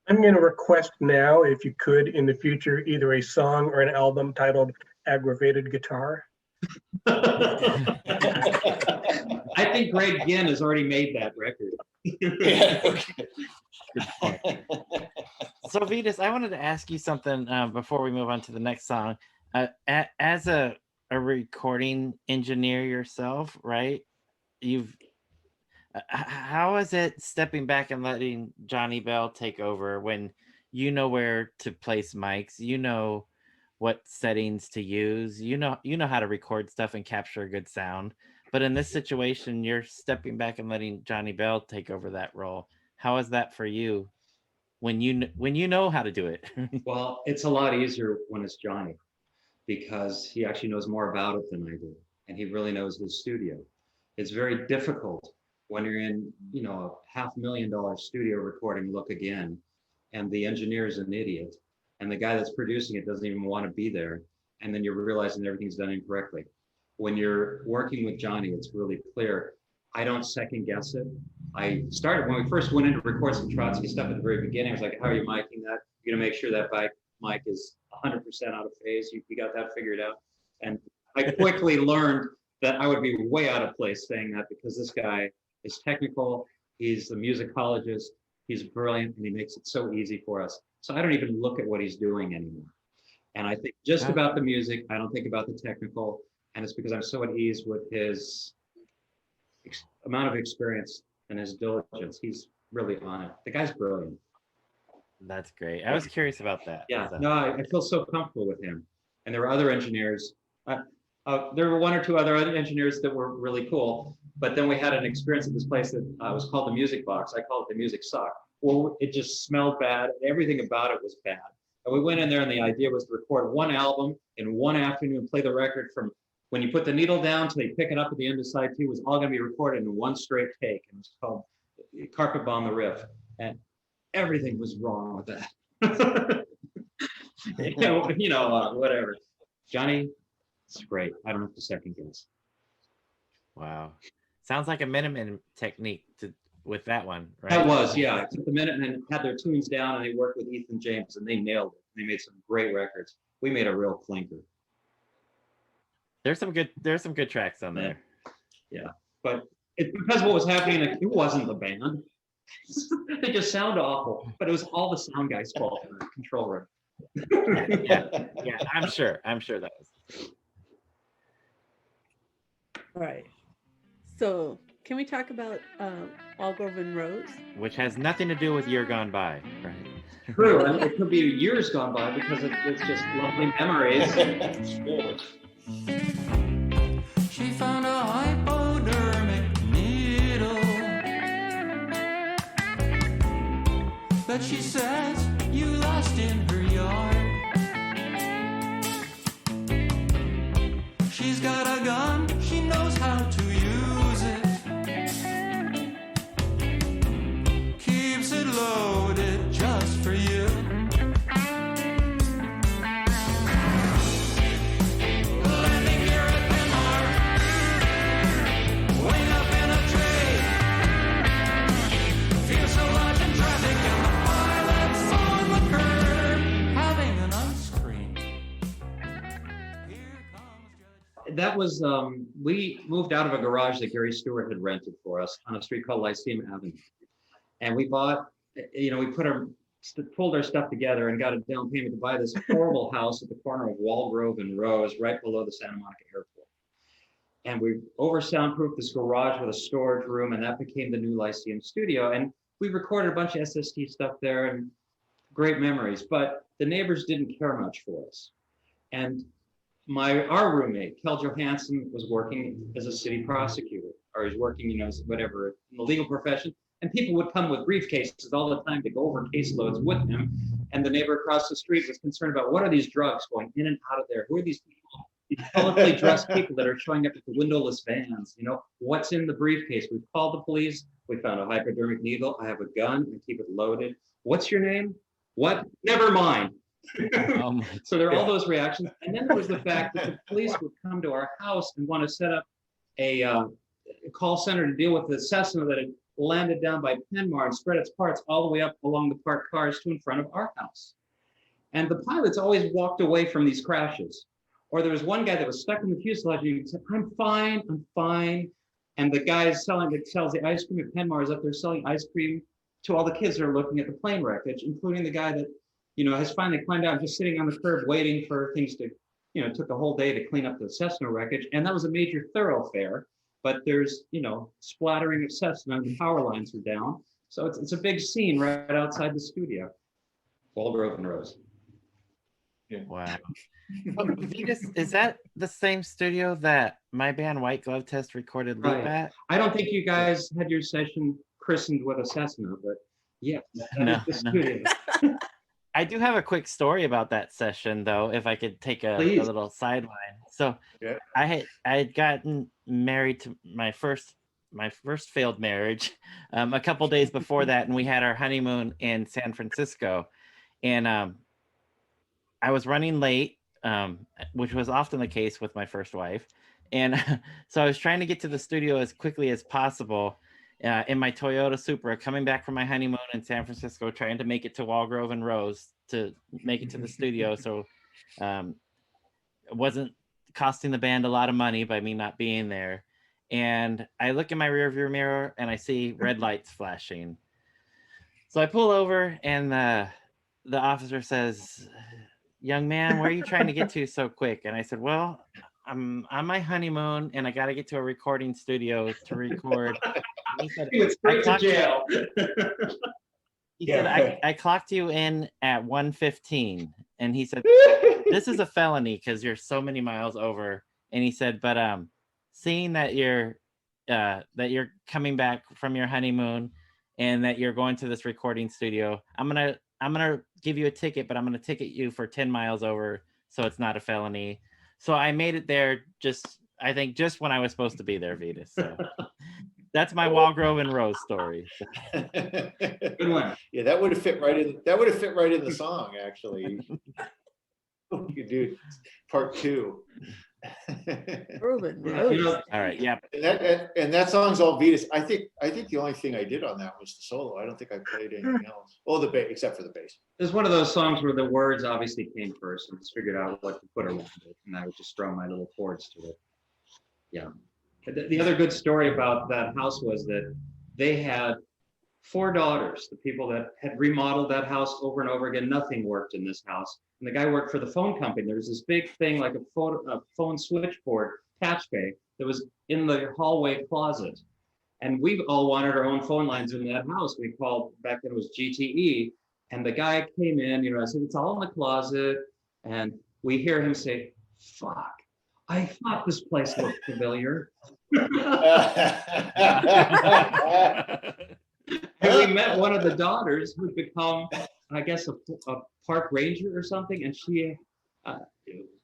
I'm going to request now, if you could, in the future, either a song or an album titled Aggravated Guitar. I think Greg Ginn has already made that record. Yeah, okay. So Vitus, I wanted to ask you something before we move on to the next song. As a recording engineer yourself, right? How is it stepping back and letting Johnny Bell take over when you know where to place mics, you know what settings to use, you know how to record stuff and capture a good sound, but in this situation you're stepping back and letting Johnny Bell take over that role. How is that for you when you know how to do it? Well, it's a lot easier when it's Johnny because he actually knows more about it than I do, and he really knows his studio. It's very difficult when you're in, a $500,000 studio recording Look Again, and the engineer is an idiot, and the guy that's producing it doesn't even want to be there, and then you're realizing everything's done incorrectly. When you're working with Johnny, it's really clear. I don't second guess it. I started, when we first went in to record some Trotsky stuff at the very beginning, I was like, how are you miking that? You're gonna make sure that mic is 100% out of phase. You got that figured out. And I quickly learned that I would be way out of place saying that because this guy is technical, he's a musicologist, he's brilliant, and he makes it so easy for us. So I don't even look at what he's doing anymore. And I think just about the music, I don't think about the technical, and it's because I'm so at ease with his amount of experience and his diligence. He's really on it. The guy's brilliant. That's great. I was curious about that. Yeah, no, I feel so comfortable with him. And there were other engineers. There were 1 or 2 other engineers that were really cool. But then we had an experience at this place that was called the Music Box. I call it the Music Sock. Well, it just smelled bad. Everything about it was bad. And we went in there and the idea was to record 1 album in 1 afternoon, play the record from when you put the needle down till you pick it up at the end of side 2 was all going to be recorded in 1 straight take. And it was called Carpet Bomb the Riff. And everything was wrong with that. Whatever. Johnny, it's great. I don't have to second guess. Wow. Sounds like a minimum technique with that one, right? That was, yeah. I took the Minutemen and had their tunes down and they worked with Ethan James and they nailed it. They made some great records. We made a real clinker. There's some good tracks on there. Yeah. But it's because what was happening, it wasn't the band. They just sound awful, but it was all the sound guy's fault in the control room. yeah, I'm sure that was. All right. So can we talk about Allgrove and Rose? Which has nothing to do with Year Gone By, right? True, and it could be years gone by because it's just lovely memories. Sure. She found a hypodermic needle, but she says you lost in her yard. She's got a gun, she knows how to use it, keeps it loaded just for you. Landing gear at Denmark, wing up in a tree, fuselage in traffic and the pilot's on the curb, having an ice cream. Here comes Judge. That was, we moved out of a garage that Gary Stewart had rented for us on a street called Lyceum Avenue. And we bought, we pulled our stuff together and got a down payment to buy this horrible house at the corner of Walgrove and Rose, right below the Santa Monica Airport. And we over soundproofed this garage with a storage room, and that became the new Lyceum studio. And we recorded a bunch of SST stuff there and great memories. But the neighbors didn't care much for us. And our roommate, Kel Johansson, was working as a city prosecutor, or he's working, whatever, in the legal profession. And people would come with briefcases all the time to go over caseloads with him. And the neighbor across the street was concerned about, what are these drugs going in and out of there? Who are these people, these colorfully dressed people that are showing up at the windowless vans? What's in the briefcase? We've called the police. We found a hypodermic needle. I have a gun. I keep it loaded. What's your name? What? Never mind. So there are all those reactions. And then there was the fact that the police would come to our house and want to set up a call center to deal with the Cessna that had landed down by Penmar and spread its parts all the way up along the parked cars to in front of our house. And the pilots always walked away from these crashes. Or there was one guy that was stuck in the fuselage and he said, I'm fine. And the guy that sells the ice cream at Penmar is up there selling ice cream to all the kids that are looking at the plane wreckage, including the guy that, has finally climbed out, just sitting on the curb waiting for things to, it took a whole day to clean up the Cessna wreckage. And that was a major thoroughfare, but there's, splattering of Cessna and the power lines are down. So it's a big scene right outside the studio. Walgrove and Rose. Yeah. Wow. Vitus, is that the same studio that my band White Glove Test recorded Leap Right. at? I don't think you guys had your session christened with a Cessna, but yeah, that is the studio. I do have a quick story about that session, though, if I could take a little sideline. So Yeah. I had gotten married to my first failed marriage a couple days before that, and we had our honeymoon in San Francisco. And I was running late, which was often the case with my first wife. And so I was trying to get to the studio as quickly as possible in my Toyota Supra, coming back from my honeymoon in San Francisco, trying to make it to Walgrove and Rose to make it to the studio. So it wasn't costing the band a lot of money by me not being there. And I look in my rearview mirror and I see red lights flashing. So I pull over and the officer says, young man, where are you trying to get to so quick? And I said, well, I'm on my honeymoon and I got to get to a recording studio to record. And he said, He went straight to jail. He said, I clocked you in at 1:15. And he said, this is a felony because you're so many miles over. And he said, but seeing that you're coming back from your honeymoon and that you're going to this recording studio, I'm gonna give you a ticket, but I'm gonna ticket you for 10 miles over, so it's not a felony. So I made it there just when I was supposed to be there, Vitus. So that's my Walgrove and Rose story. Good one. Yeah, that would have fit right in. That would have fit right in the song, actually. You could do part 2. Urban Rose. All right, yeah. And that song's all Vitus. I think the only thing I did on that was the solo. I don't think I played anything else. Well, the bass, except for the bass. It's one of those songs where the words obviously came first, and just figured out what to put around it, and I would just throw my little chords to it. Yeah. The other good story about that house was that they had 4 daughters, the people that had remodeled that house over and over again. Nothing worked in this house. And the guy worked for the phone company. There was this big thing like a phone switchboard patch bay that was in the hallway closet. And we all wanted our own phone lines in that house. We called, back then it was GTE. And the guy came in, I said, it's all in the closet. And we hear him say, fuck, I thought this place looked familiar. And we met one of the daughters who'd become, I guess, a park ranger or something, and she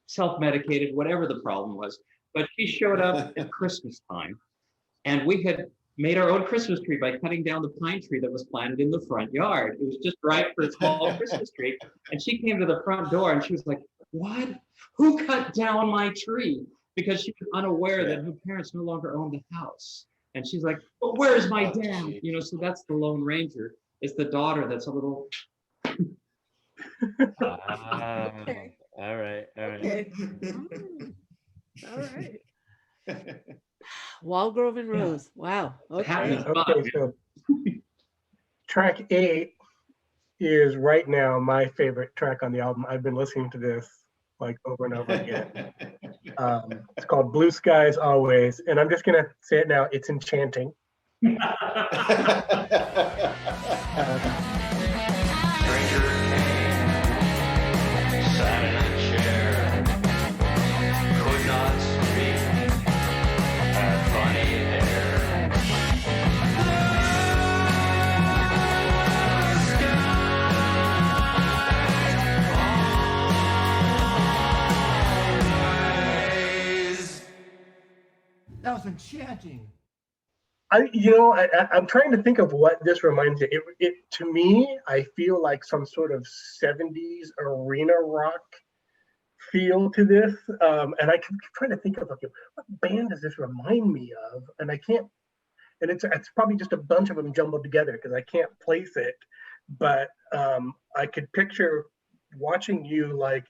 self-medicated, whatever the problem was. But she showed up at Christmas time, and we had made our own Christmas tree by cutting down the pine tree that was planted in the front yard. It was just right for a small Christmas tree. And she came to the front door and she was like, what? Who cut down my tree? Because she was unaware that her parents no longer owned the house. And she's like, but where's my dad? So that's the Lone Ranger. It's the daughter that's a little. Okay. All right. Okay. All right. Walgrove and Rose. Wow. Okay. Okay, so track 8 is right now my favorite track on the album. I've been listening to this like over and over again. It's called Blue Skies Always, and I'm just gonna say it now. It's enchanting. That was enchanting. I'm trying to think of what this reminds me. It to me, I feel like some sort of 70s arena rock feel to this. And I keep trying to think of like, what band does this remind me of? And I can't. And it's probably just a bunch of them jumbled together because I can't place it. But I could picture watching you like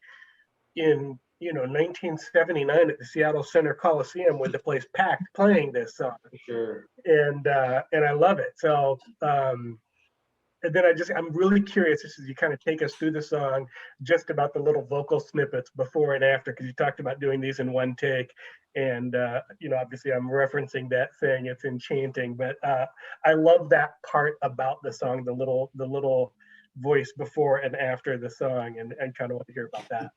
in 1979 at the Seattle Center Coliseum with the place packed playing this song. Sure. And I love it. So and then I'm really curious as you kind of take us through the song, just about the little vocal snippets before and after, because you talked about doing these in one take. And obviously I'm referencing that saying it's enchanting, but I love that part about the song, the little voice before and after the song, and kind of want to hear about that.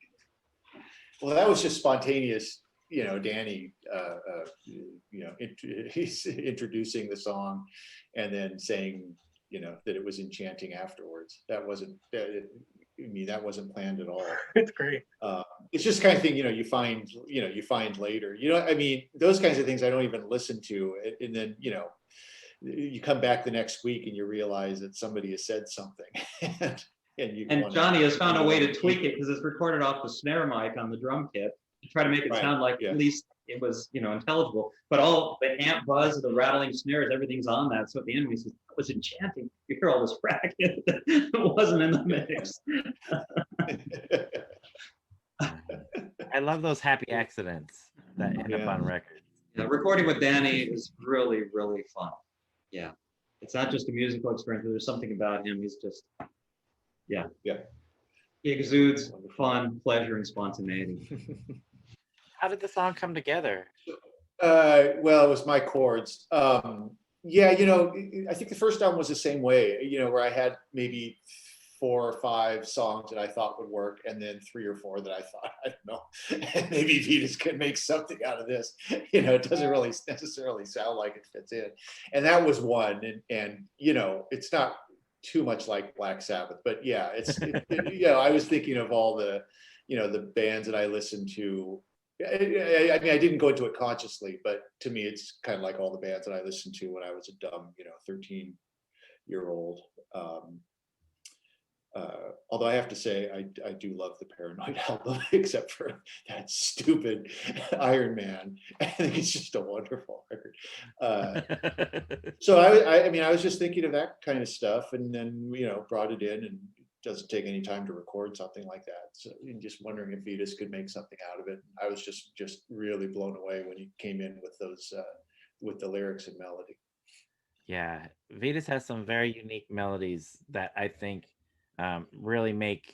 Well, that was just spontaneous, Danny, he's introducing the song and then saying, that it was enchanting afterwards. That wasn't planned at all. It's great. It's just kind of thing, you find later, those kinds of things I don't even listen to. And then, you come back the next week and you realize that somebody has said something. And Johnny has found a way to tweak it because it's recorded off the snare mic on the drum kit to try to make it sound like at least it was, intelligible. But all the amp buzz, the rattling snares, everything's on that. So at the end, he says, "That was enchanting." You hear all this racket that wasn't in the mix. I love those happy accidents that end up on record. Yeah, recording with Danny is really, really fun. Yeah, it's not just a musical experience. There's something about him. He's just. Yeah. He exudes fun, pleasure, and spontaneity. How did the song come together? Well, it was my chords. I think the first album was the same way, where I had maybe 4 or 5 songs that I thought would work, and then 3 or 4 that I thought, I don't know, maybe Vitus could make something out of this. It doesn't really necessarily sound like it fits in. And that was one. And it's not too much like Black Sabbath, but yeah, I was thinking of all the, the bands that I listened to. I didn't go into it consciously, but to me, it's kind of like all the bands that I listened to when I was a dumb, 13-year-old. Although I have to say, I do love the Paranoid album, except for that stupid Iron Man. I think it's just a wonderful record. So I was just thinking of that kind of stuff, and then brought it in, and it doesn't take any time to record something like that. So just wondering if Vitus could make something out of it. I was just really blown away when he came in with those with the lyrics and melody. Yeah, Vitus has some very unique melodies that I think really make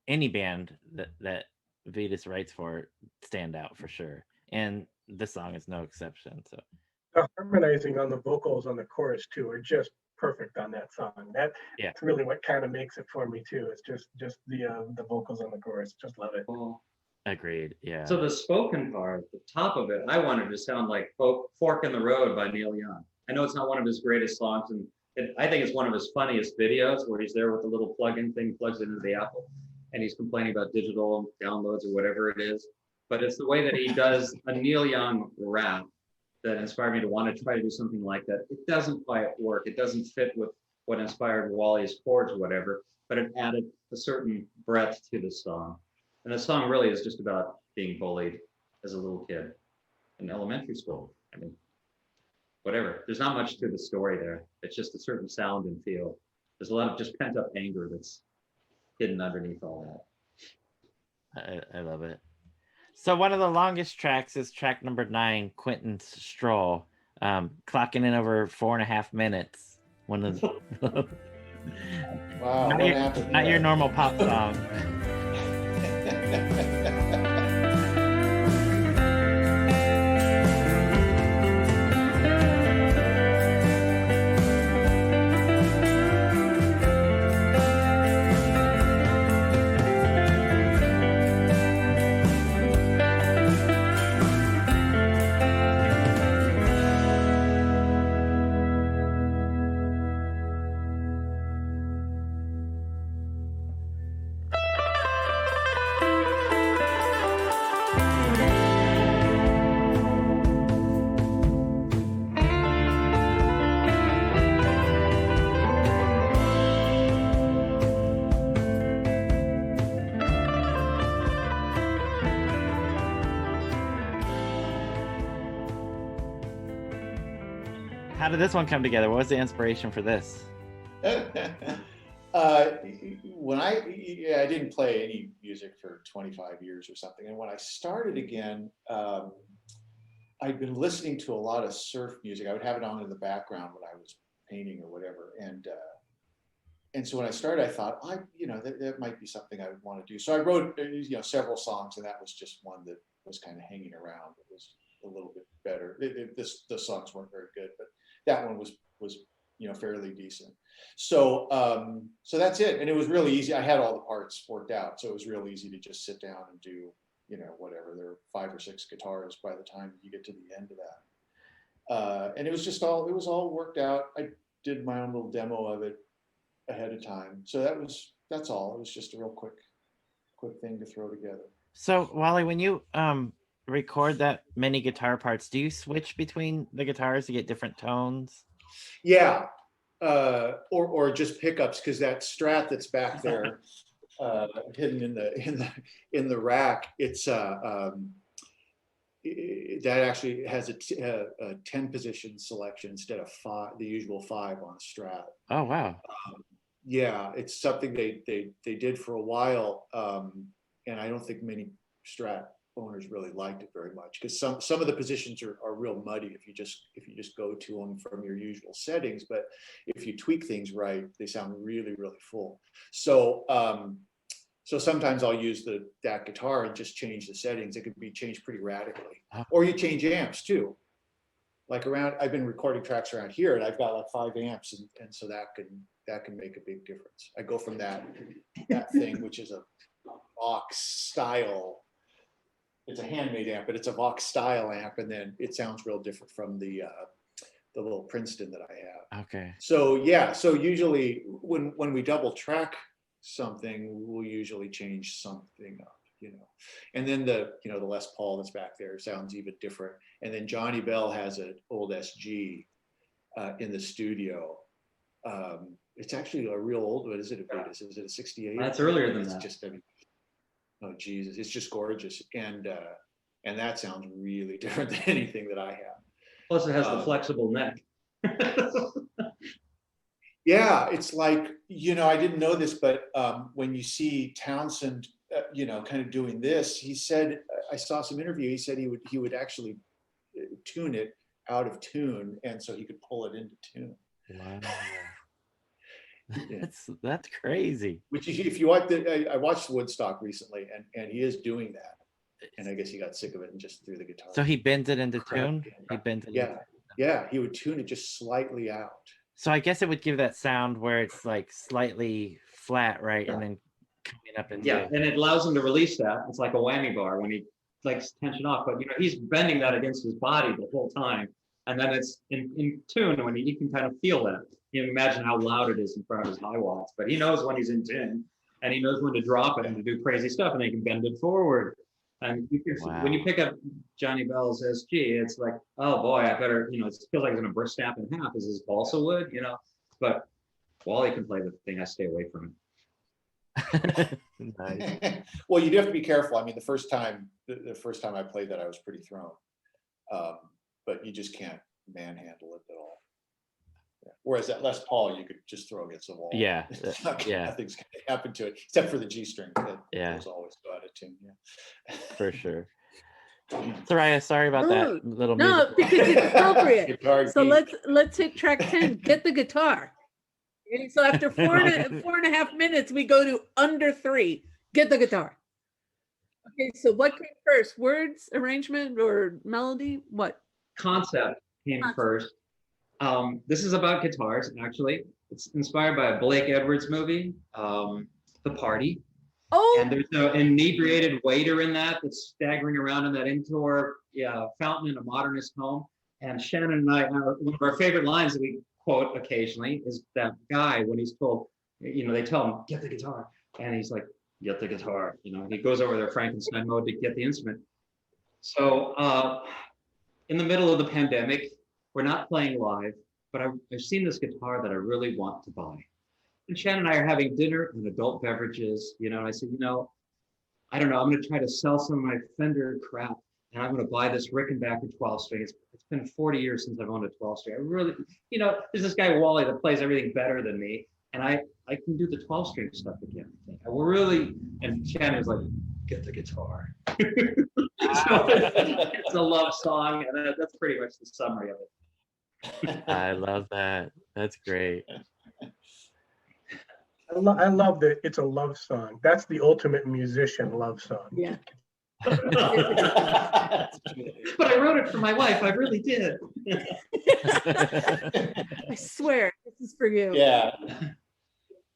any band that Vitus writes for stand out for sure, and this song is no exception. So the harmonizing on the vocals on the chorus too are just perfect on that song. That's really what kind of makes it for me too. It's just the vocals on the chorus. Just love it. Agreed. Yeah. So the spoken part, the top of it, I wanted to sound like "Fork in the Road" by Neil Young. I know it's not one of his greatest songs, and I think it's one of his funniest videos where he's there with the little plug-in thing, plugs into the Apple, and he's complaining about digital downloads or whatever it is. But it's the way that he does a Neil Young rap that inspired me to want to try to do something like that. It doesn't quite work. It doesn't fit with what inspired Wally's chords or whatever, but it added a certain breadth to the song. And the song really is just about being bullied as a little kid in elementary school. Whatever. There's not much to the story there. It's just a certain sound and feel. There's a lot of just pent up anger that's hidden underneath all that. I love it. So one of the longest tracks is track number 9, Quentin's Stroll, clocking in over 4.5 minutes. One of the wow, not your normal pop song. How did this one come together? What was the inspiration for this? When I didn't play any music for 25 years or something, and when I started again, I'd been listening to a lot of surf music. I would have it on in the background when I was painting or whatever, and so when I started, I thought, that might be something I would want to do. So I wrote, several songs, and that was just one that was kind of hanging around. It was a little bit better. The songs weren't very good, but that one was fairly decent. So that's it. And it was really easy. I had all the parts worked out, so it was real easy to just sit down and do, whatever. There were 5 or 6 guitars by the time you get to the end of that. And it was all worked out. I did my own little demo of it ahead of time. So that's all. It was just a real quick thing to throw together. So Wally, when you record that many guitar parts, do you switch between the guitars to get different tones? Yeah, or just pickups, because that Strat that's back there, hidden in the rack, it's that actually has a 10-position selection instead of the usual 5 on a Strat. Oh wow. Yeah, it's something they did for a while, and I don't think many Strat owners really liked it very much, because some of the positions are real muddy if you just go to them from your usual settings, but if you tweak things right, they sound really, really full. So sometimes I'll use that guitar and just change the settings. It can be changed pretty radically. Or you change amps too. Like I've been recording tracks around here, and I've got like 5 amps, and so that can make a big difference. I go from that thing, which is a Vox style. It's a handmade amp, but it's a Vox style amp, and then it sounds real different from the little Princeton that I have. Okay. So yeah, so usually when we double track something, we'll usually change something up, and then the Les Paul that's back there sounds even different. And then Johnny Bell has an old SG in the studio. It's actually a real old one. Is it a Vitus? Is it a 68? That's earlier than it's that. Just, oh Jesus, it's just gorgeous, and that sounds really different than anything that I have. Plus, it has the flexible neck. Yeah, it's like, I didn't know this, but when you see Townsend, kind of doing this, he said, I saw some interview. He said he would actually tune it out of tune, and so he could pull it into tune. Wow. Yeah. That's crazy. Which if you watch I watched Woodstock recently, and he is doing that, and I guess he got sick of it and just threw the guitar. So he bends it into tune. He bends it. Yeah, he would tune it just slightly out. So I guess it would give that sound where it's like slightly flat, right, and then coming up into and it allows him to release that. It's like a whammy bar when he likes tension off, but he's bending that against his body the whole time, and then it's in tune when he can kind of feel that. Imagine how loud it is in front of his high watts, but he knows when he's in tune, and he knows when to drop it and to do crazy stuff, and he can bend it forward. And when you pick up Johnny Bell's SG, it's like, oh boy, I better, it feels like it's going to snap in half. Is his balsa wood, But Wally can play the thing. I stay away from it. Nice. Well, you do have to be careful. I mean, the first time I played that, I was pretty thrown, but you just can't manhandle it at all. Yeah. Whereas that Les Paul, you could just throw against the wall. Yeah, Nothing's going to happen to it, except for the G string. That was always go out of tune. Yeah, for sure. Soraya, sorry about that little. No, music. because it's appropriate. So let's hit track 10. Get the guitar. And so after 4.5 minutes, we go to under 3. Get the guitar. Okay, so what came first? Words, arrangement, or melody? What? Concept came first. This is about guitars, actually. It's inspired by a Blake Edwards movie, The Party. Oh. And there's an inebriated waiter in that's staggering around in that indoor fountain in a modernist home. And Shannon and I, one of our favorite lines that we quote occasionally is that guy when he's told, they tell him, get the guitar. And he's like, get the guitar. He goes over there Frankenstein mode to get the instrument. So in the middle of the pandemic, we're not playing live, but I've seen this guitar that I really want to buy. And Shannon and I are having dinner and adult beverages, and I said, I don't know, I'm going to try to sell some of my Fender crap and I'm going to buy this Rickenbacker 12-string. It's been 40 years since I've owned a 12-string. I really, there's this guy Wally that plays everything better than me, and I can do the 12-string stuff again. We're really, and Shannon was like, get the guitar. So it's a love song, and that's pretty much the summary of it. I love that. That's great. I love that it's a love song. That's the ultimate musician love song. Yeah. But I wrote it for my wife. I really did. I swear, this is for you. Yeah.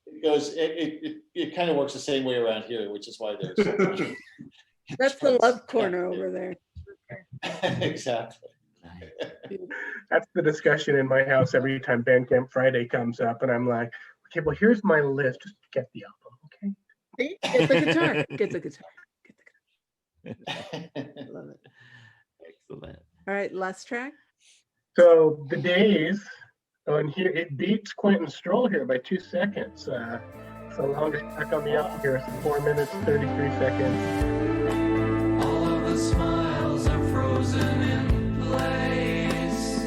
It goes, it kind of works the same way around here, which is why there's. That's the love corner over there. Exactly. That's the discussion in my house every time Bandcamp Friday comes up, and I'm like, okay, well, here's my list. Just get the album, okay? Get the guitar. Get the guitar. Love it. Excellent. All right, last track. So the days on here, it beats Quentin Stroll here by 2 seconds. So the longest track on the album here is 4 minutes, 33 seconds. All of the smiles are frozen in place.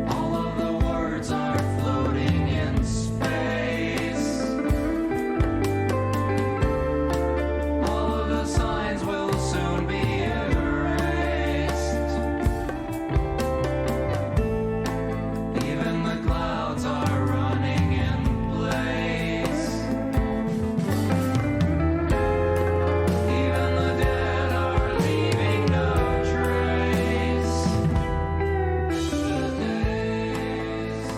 All of the words are floating in space. All of the signs will soon be erased. Even the clouds are running in place. Even the dead are leaving no trace. The days.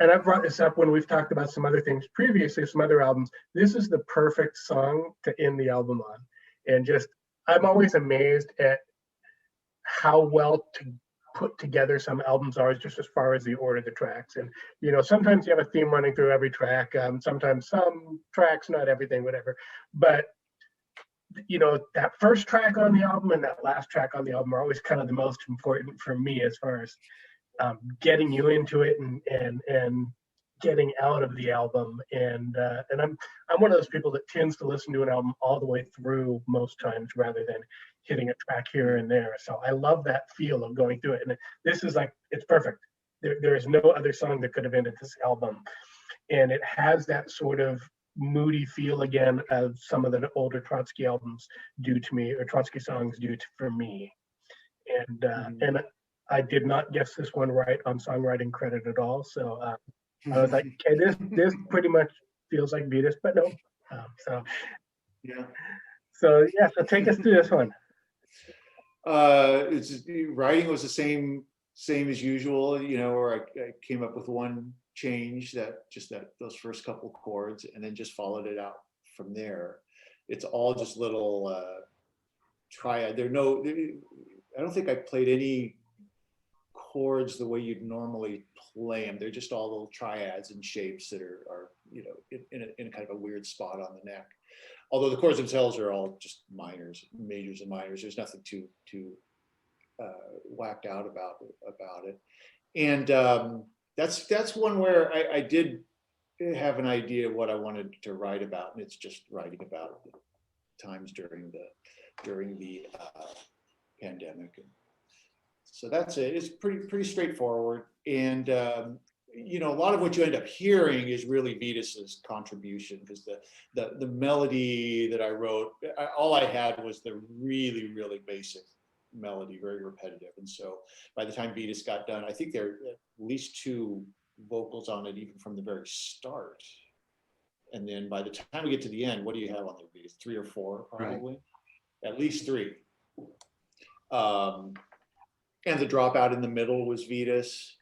And I've brought this up when we've talked about some other things previously, some other albums. This is the perfect song to end the album on. And just, I'm always amazed at how well to put together some albums are, just as far as the order of the tracks. And, sometimes you have a theme running through every track. Sometimes some tracks, not everything, whatever. But, that first track on the album and that last track on the album are always kind of the most important for me as far as getting you into it and getting out of the album. And I'm one of those people that tends to listen to an album all the way through most times rather than hitting a track here and there. So I love that feel of going through it. And this is like, it's perfect. There is no other song that could have ended this album. And it has that sort of moody feel again of some of the older Trotsky albums do to me, or Trotsky songs do for me. And I did not guess this one right on songwriting credit at all. So I was like, okay, this pretty much feels like Vitus, but no. So take us through this one. Writing was the same as usual, where I came up with one change, those first couple chords, and then just followed it out from there. It's all just little triad. I don't think I played any chords the way you'd normally play them. They're just all little triads and shapes that are in a kind of a weird spot on the neck. Although the chords themselves are all just minors, majors and minors. There's nothing too whacked out about it. And that's one where I did have an idea of what I wanted to write about, and it's just writing about times during the pandemic. So that's it. It's pretty straightforward, and a lot of what you end up hearing is really Vitus's contribution, because the melody that I wrote, all I had was the really, really basic melody, very repetitive. And so by the time Vitus got done, I think there are at least 2 vocals on it, even from the very start. And then by the time we get to the end, what do you have on there, Vitus? 3 or 4, probably? Right. At least 3. And the dropout in the middle was Vitus's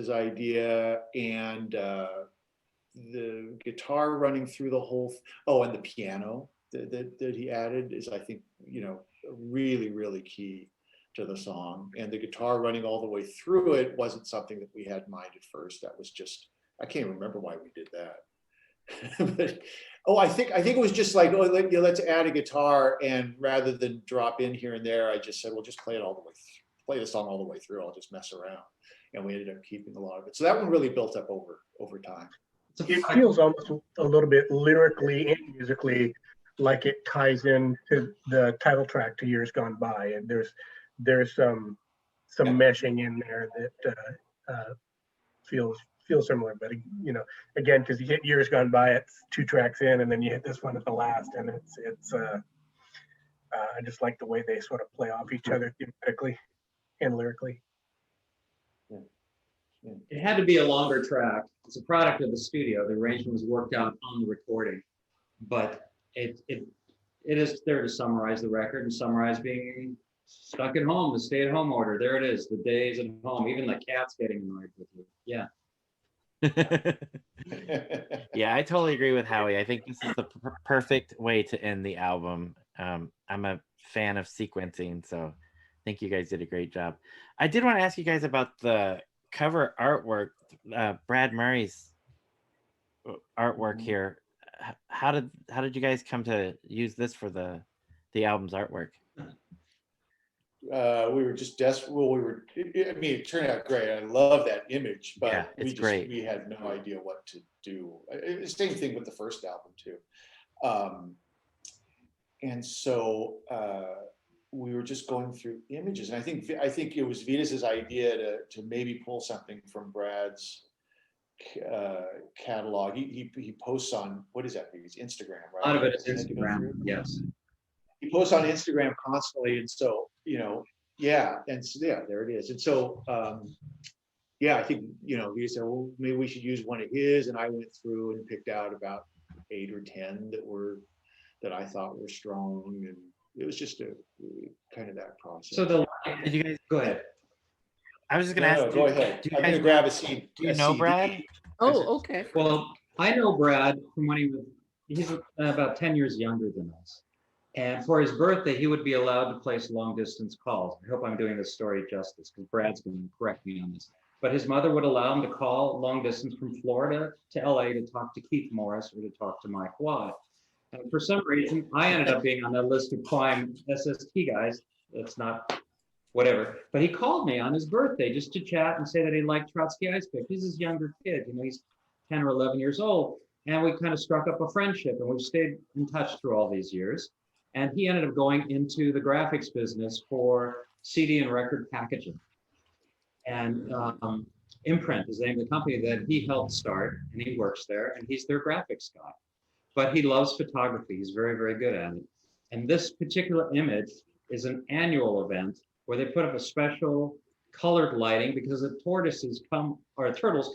idea, and the guitar running through the whole, and the piano that he added is, I think, really, really key to the song. And the guitar running all the way through it wasn't something that we had in mind at first. That was just, I can't remember why we did that. But, I think it was just like, let's add a guitar, and rather than drop in here and there, I just said, well, just play it all the way through. Play the song all the way through. I'll just mess around. and we ended up keeping a lot of it. So that one really built up over time. It feels almost a little bit lyrically and musically like it ties in to the title track to Years Gone By, and there's some meshing in there that feels similar. But you know, again, because you hit Years Gone By, it's 2 tracks in, and then you hit this one at the last, and it's I just like the way they sort of play off each other thematically and lyrically. It had to be a longer track. It's a product of the studio. The arrangement was worked out on the recording, but it is there to summarize the record and summarize being stuck at home, the stay-at-home order. There it is, the days at home. Even the cat's getting annoyed with you. Yeah. Yeah, I totally agree with Howie. I think this is the perfect way to end the album. I'm a fan of sequencing, so I think you guys did a great job. I did want to ask you guys about the cover artwork, Brad Murray's artwork here. How did you guys come to use this for the album's artwork? We were just desperate. Well, I mean, it turned out great. I love that image, but Yeah, it's great. We had no idea what to do. Same thing with the first album too. And so we were just going through images, and I think it was Vitus's idea to maybe pull something from Brad's catalog. He posts on, what is that? His Instagram, right? A lot of it is Instagram. Yes. He posts on Instagram constantly, and so there it is. And so I think he said, well, maybe we should use one of his, and I went through and picked out about 8 or 10 that I thought were strong, and it was just a kind of that process. So Did you guys go ahead? I was just gonna ask. Go ahead. I'm gonna grab a seat. Do you know Brad? Oh, okay. Well, I know Brad from when he's about 10 years younger than us. And for his birthday, he would be allowed to place long distance calls. I hope I'm doing this story justice, because Brad's going to correct me on this. But his mother would allow him to call long distance from Florida to LA to talk to Keith Morris or to talk to Mike Watt. And for some reason, I ended up being on that list of prime SST guys. That's not whatever. But he called me on his birthday just to chat and say that he liked Trotsky Ice Pick. He's his younger kid, he's 10 or 11 years old. And we kind of struck up a friendship, and we've stayed in touch through all these years. And he ended up going into the graphics business for CD and record packaging. And Imprint is the name of the company that he helped start, and he works there, and he's their graphics guy. But he loves photography. He's very, very good at it. And this particular image is an annual event where they put up a special colored lighting because the turtles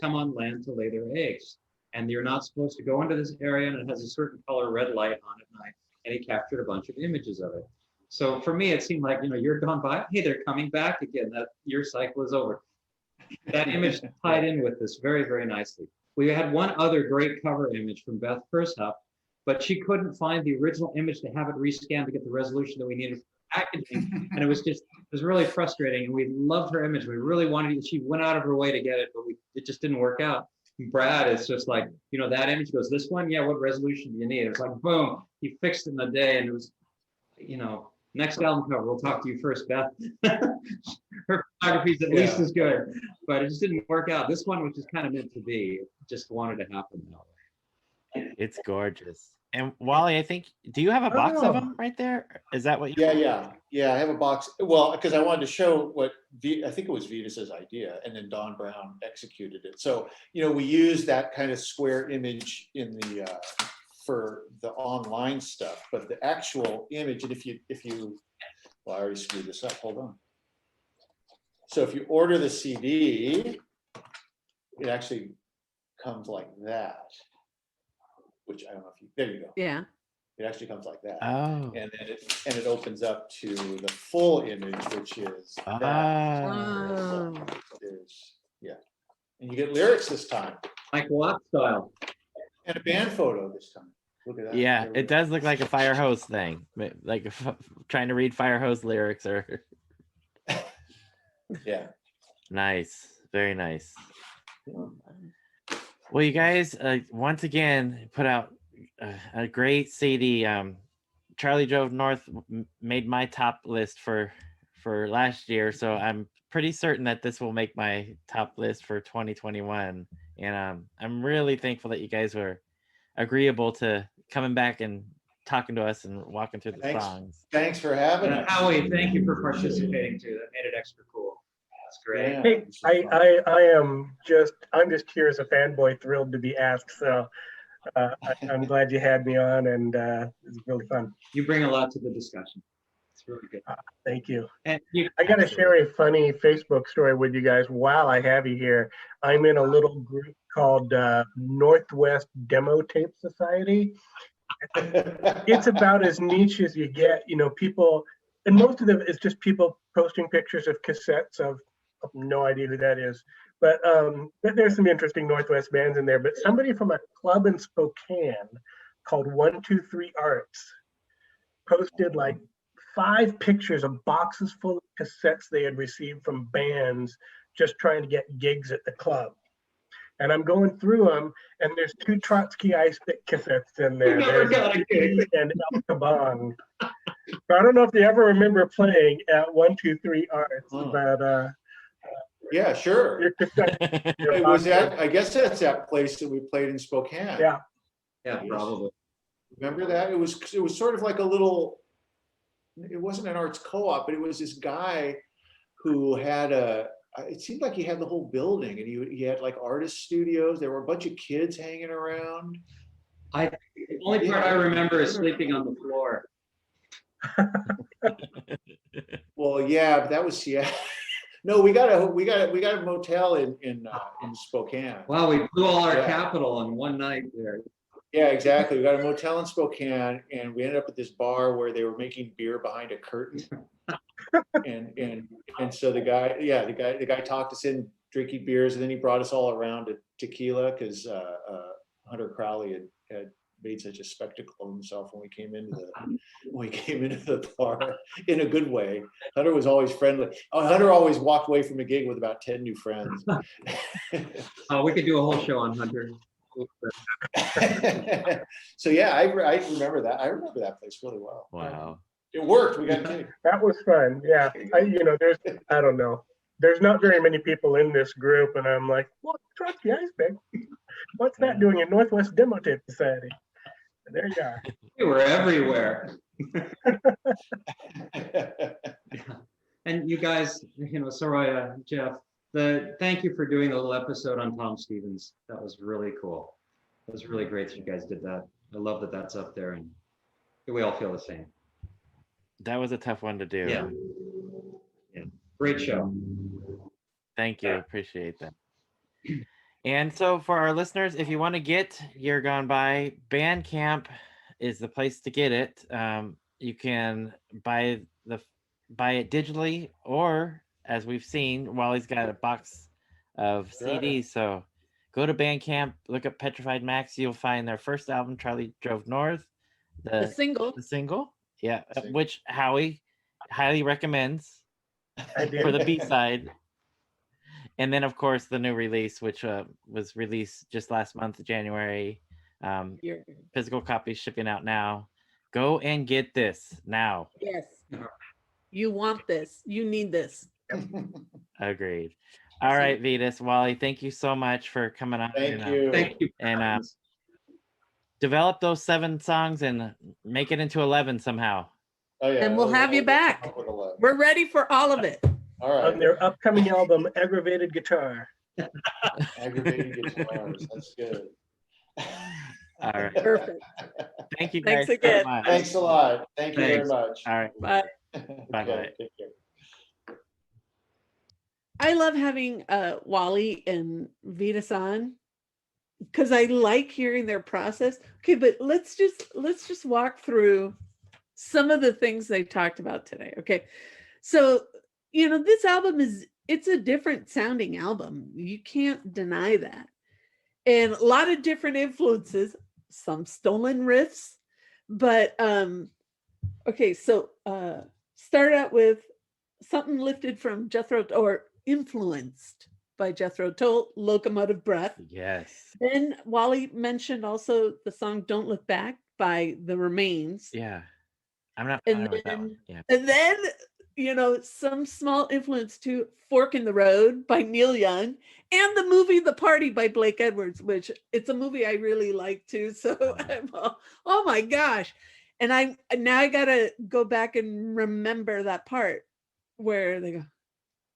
come on land to lay their eggs. And you're not supposed to go into this area, and it has a certain color red light on at night. And he captured a bunch of images of it. So for me, it seemed like, you're gone by. Hey, they're coming back again. That your cycle is over. That image tied in with this very, very nicely. We had one other great cover image from Beth Pershup, but she couldn't find the original image to have it rescanned to get the resolution that we needed for packaging. And it was really frustrating. And we loved her image. We really wanted it. She went out of her way to get it, but it just didn't work out. Brad is just like, that image goes, this one? Yeah, what resolution do you need? It's like, boom, he fixed it in a day, and it was, next album cover, we'll talk to you first, Beth. Her photography is at least as good, but it just didn't work out. This one, which is kind of meant to be, just wanted to happen that way. It's gorgeous. And Wally, I think, do you have a box of them right there? Is that what you? Yeah. I have a box. Well, because I wanted to show what I think it was Vitus's idea, and then Don Brown executed it. So we use that kind of square image in the for the online stuff, but the actual image, and if you, well, I already screwed this up. Hold on. So if you order the CD, it actually comes like that. Which I don't know if there you go. Yeah. It actually comes like that. Oh. And then it opens up to the full image, which is that. Oh. And you get lyrics this time. Mike Watt style. And a band photo this time. Look at that. Yeah, it does look like a Fire Hose thing. Like trying to read Fire Hose lyrics or. Yeah. Nice. Very nice. Well, you guys, once again, put out a great CD. Charlie Drove North made my top list for last year, so I'm pretty certain that this will make my top list for 2021. And I'm really thankful that you guys were agreeable to coming back and talking to us and walking through the Thanks. songs. Thanks for having us. Howie, thank you for participating too. That made it extra cool. That's great. Yeah, Hey, this was fun. I'm just here as a fanboy, thrilled to be asked. So I'm glad you had me on, and it was really fun. You bring a lot to the discussion. It's really good. Thank you. And you, I got to share a funny Facebook story with you guys while I have you here. I'm in a little group called Northwest Demo Tape Society. It's about as niche as you get, people, and most of them is just people posting pictures of cassettes of no idea who that is. But there's some interesting Northwest bands in there. But somebody from a club in Spokane called 123 Arts posted like 5 pictures of boxes full of cassettes they had received from bands just trying to get gigs at the club. And I'm going through them, and there's 2 Trotsky Ice Pick cassettes in there. never There's got a gig. and El Caban. So I don't know if you ever remember playing at 123 Arts, but Yeah, sure. your cassette, your It was box- I guess that's that place that we played in Spokane. Yeah. yeah, probably. Remember that? It was sort of like a little, it wasn't an arts co-op, but it was this guy who had it seemed like he had the whole building, and he had like artist studios. There were a bunch of kids hanging around. The only part I remember is sleeping on the floor. Well, yeah, but that was Seattle. No, we got a motel in Spokane. Wow, we blew all our Yeah. capital in one night there. Yeah, exactly. We got a motel in Spokane, and we ended up at this bar where they were making beer behind a curtain. and so the guy talked us in drinking beers, and then he brought us all around to tequila because Hunter Crowley had made such a spectacle of himself when we came into the bar in a good way. Hunter was always friendly. Hunter always walked away from a gig with about 10 new friends. We could do a whole show on Hunter. So yeah, I remember that. I remember that place really well. Wow. It worked. We got to. That was fun. Yeah. I don't know. There's not very many people in this group, and I'm like, well, Trotsky Ice Pick. What's that doing in Northwest Demo Tape Society? And there you are. We were everywhere. And you guys, Soraya, Jeff, thank you for doing the little episode on Tom Stevens. That was really cool. It was really great that you guys did that. I love that that's up there, and we all feel the same. That was a tough one to do. Yeah. Great show. Thank you. Appreciate that. And so for our listeners, if you want to get Year Gone By, Bandcamp is the place to get it. You can buy it digitally, or as we've seen, Wally's got a box of CDs. So go to Bandcamp, look up Petrified Max. You'll find their first album, Charlie Drove North. The single. The single. Yeah. Single. Which Howie highly recommends I did. for the B-side. And then, of course, the new release, which was released just last month, January. Physical copies shipping out now. Go and get this now. Yes. You want this. You need this. Agreed. All right, Vitus, Wally, thank you so much for coming on. Thank you. Thank you. And develop those 7 songs and make it into 11 somehow. Oh, yeah. And we'll have you back. We're ready for all of it. All On right. their upcoming album, Aggravated Guitar. Aggravated guitars. That's good. All right. Perfect. Thank you Thanks guys again. so much. Thanks a lot. Thank you very Thanks. much. All right. Bye. Bye-bye. Okay, take care. I love having Wally and Vitus on because I like hearing their process. Okay, but let's just walk through some of the things they talked about today. Okay. So, this album it's a different sounding album. You can't deny that. And a lot of different influences, some stolen riffs, but okay, so start out with something lifted from Jethro, or influenced by Jethro Tull, Locomotive Breath. Yes. Then Wally mentioned also the song Don't Look Back by The Remains. Yeah. I'm not And familiar with that then- one. Yeah. And then some small influence to Fork in the Road by Neil Young and the movie The Party by Blake Edwards, which it's a movie I really like too. So I'm oh my gosh. And I gotta go back and remember that part where they go,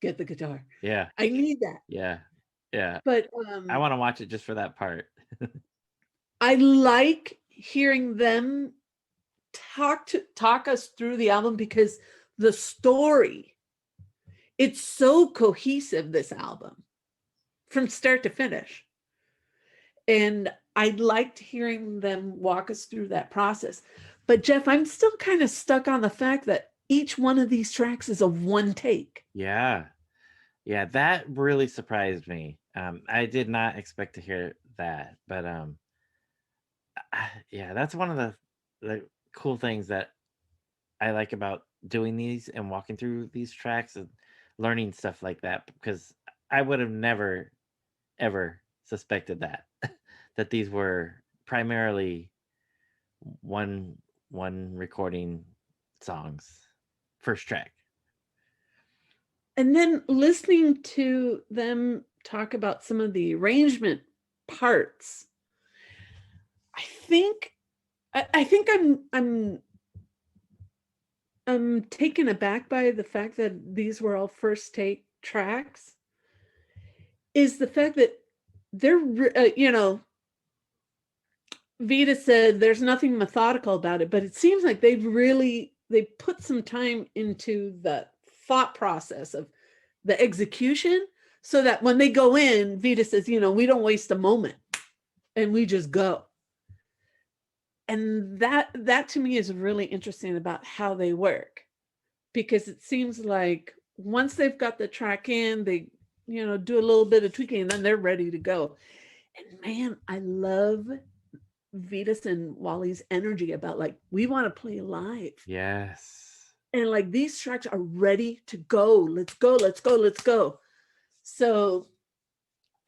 get the guitar. Yeah. I need that. Yeah. Yeah. But I want to watch it just for that part. I like hearing them talk us through the album because the story, it's so cohesive, this album, from start to finish. And I liked hearing them walk us through that process. But Jeff, I'm still kind of stuck on the fact that each one of these tracks is a one take. Yeah. Yeah, that really surprised me. I did not expect to hear that, but yeah, that's one of the cool things that I like about doing these and walking through these tracks and learning stuff like that, because I would have never ever suspected that that these were primarily one recording songs, first track. And then listening to them talk about some of the arrangement parts, I think I'm taken aback by the fact that these were all first take tracks. Is the fact that they're Vitus said there's nothing methodical about it, but it seems like they put some time into the thought process of the execution, so that when they go in, Vitus says, we don't waste a moment and we just go. And that to me is really interesting about how they work, because it seems like once they've got the track in, they do a little bit of tweaking and then they're ready to go. And man, I love Vitus and Wally's energy about like, we want to play live. Yes. And like, these tracks are ready to go. Let's go, let's go, let's go. So,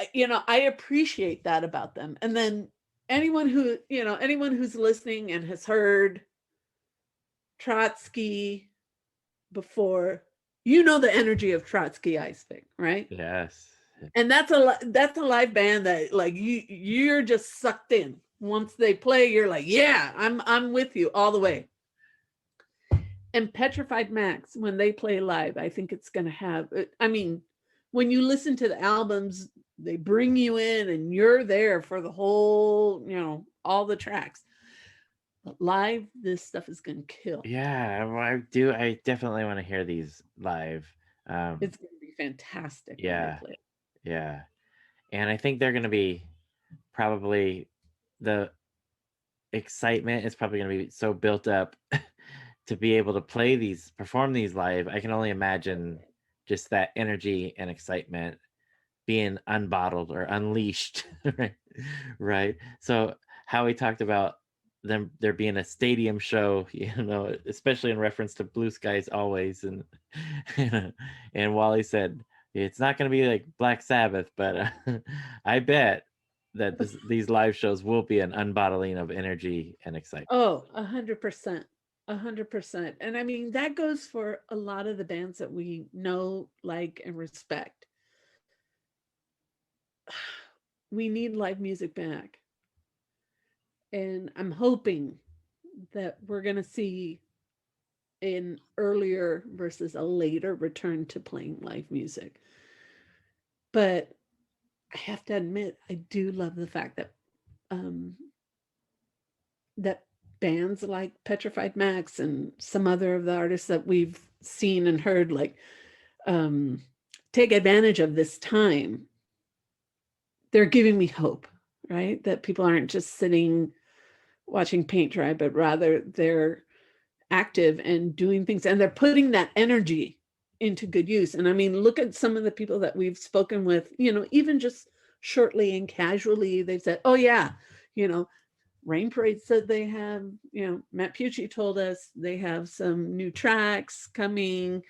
I appreciate that about them. And then anyone who's listening and has heard Trotsky before, the energy of Trotsky Ice Pick, right? Yes. And that's a live band that like you're just sucked in. Once they play, you're like, yeah, I'm with you all the way. And Petrified Max, when they play live, I think it's going to have, when you listen to the albums, they bring you in and you're there for the whole, all the tracks. But live, this stuff is going to kill. Yeah, I definitely want to hear these live. It's going to be fantastic. Yeah. Yeah. And I think they're going to be probably, the excitement is probably going to be so built up to be able to perform these live. I can only imagine just that energy and excitement being unbottled or unleashed. Right. So Howie talked about there being a stadium show, especially in reference to Blue Skies Always, and Wally said it's not going to be like Black Sabbath, but I bet that these live shows will be an unbottling of energy and excitement. Oh, 100%. 100%. And that goes for a lot of the bands that we know, like, and respect. We need live music back. And I'm hoping that we're going to see an earlier versus a later return to playing live music. But I have to admit, I do love the fact that that bands like Petrified Max and some other of the artists that we've seen and heard take advantage of this time. They're giving me hope, right? That people aren't just sitting watching paint dry, but rather they're active and doing things, and they're putting that energy into good use. And look at some of the people that we've spoken with, even just shortly and casually, they've said, oh yeah, Rain Parade said they have, Matt Pucci told us they have some new tracks coming.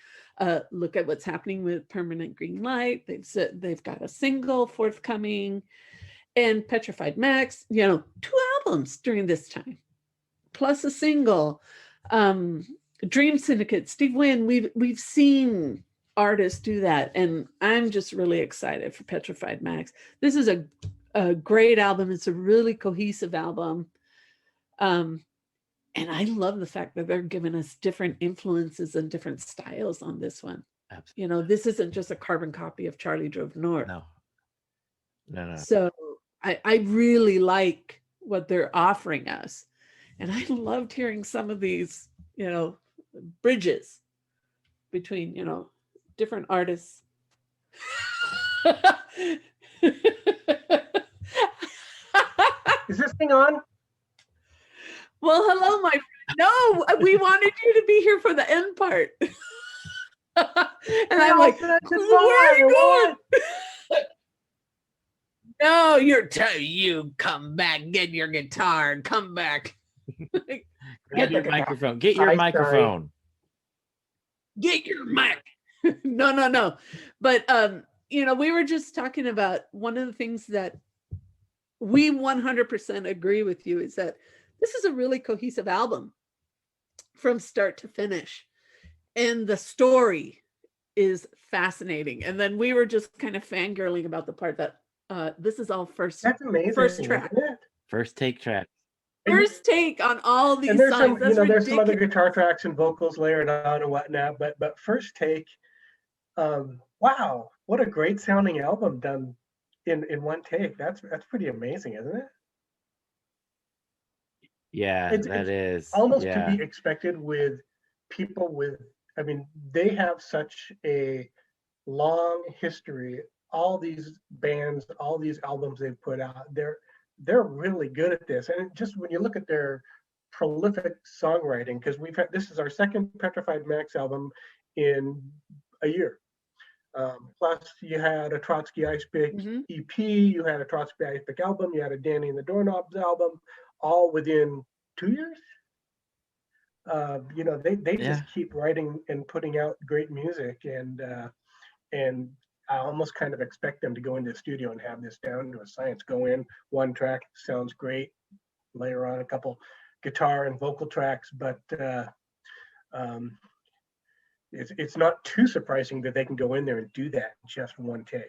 Look at what's happening with Permanent Green Light. They've said they've got a single forthcoming. And Petrified Max, 2 albums during this time, plus a single. Dream Syndicate, Steve Wynn, we've seen artists do that, and I'm just really excited for Petrified Max. This is a great album. It's a really cohesive album. And I love the fact that they're giving us different influences and different styles on this one. Absolutely. You know, this isn't just a carbon copy of Charlie Drove North. No. So I really like what they're offering us. And I loved hearing some of these, you know, bridges between, you know, different artists. Is this thing on? Well, hello, my friend. No, we wanted you to be here for the end part. And I'm like, where are you going? No, you come back, get your guitar and come back. Get your microphone. Get your microphone. Get your mic. No. But you know, we were just talking about one of the things that we 100% agree with you is that this is a really cohesive album from start to finish. And the story is fascinating. And then we were just kind of fangirling about the part that this is all first track. First take track. First take on all these and there's songs. some, there's some other guitar tracks and vocals layered on and whatnot, but first take, wow, what a great sounding album done in one take. That's pretty amazing, isn't it? Yeah, It's almost to be expected with people with, I mean, they have such a long history. All these bands, all these albums they've put out, they're really good at this. And just when you look at their prolific songwriting, because this is our second Petrified Max album in a year. Plus you had a Trotsky Ice Pick EP, you had a Trotsky Ice Pick album, you had a Danny and the Doorknobs album, all within 2 years. You know, they just keep writing and putting out great music, and I almost kind of expect them to go into the studio and have this down to a science. Go in, one track sounds great, layer on a couple guitar and vocal tracks, but it's not too surprising that they can go in there and do that in just one take.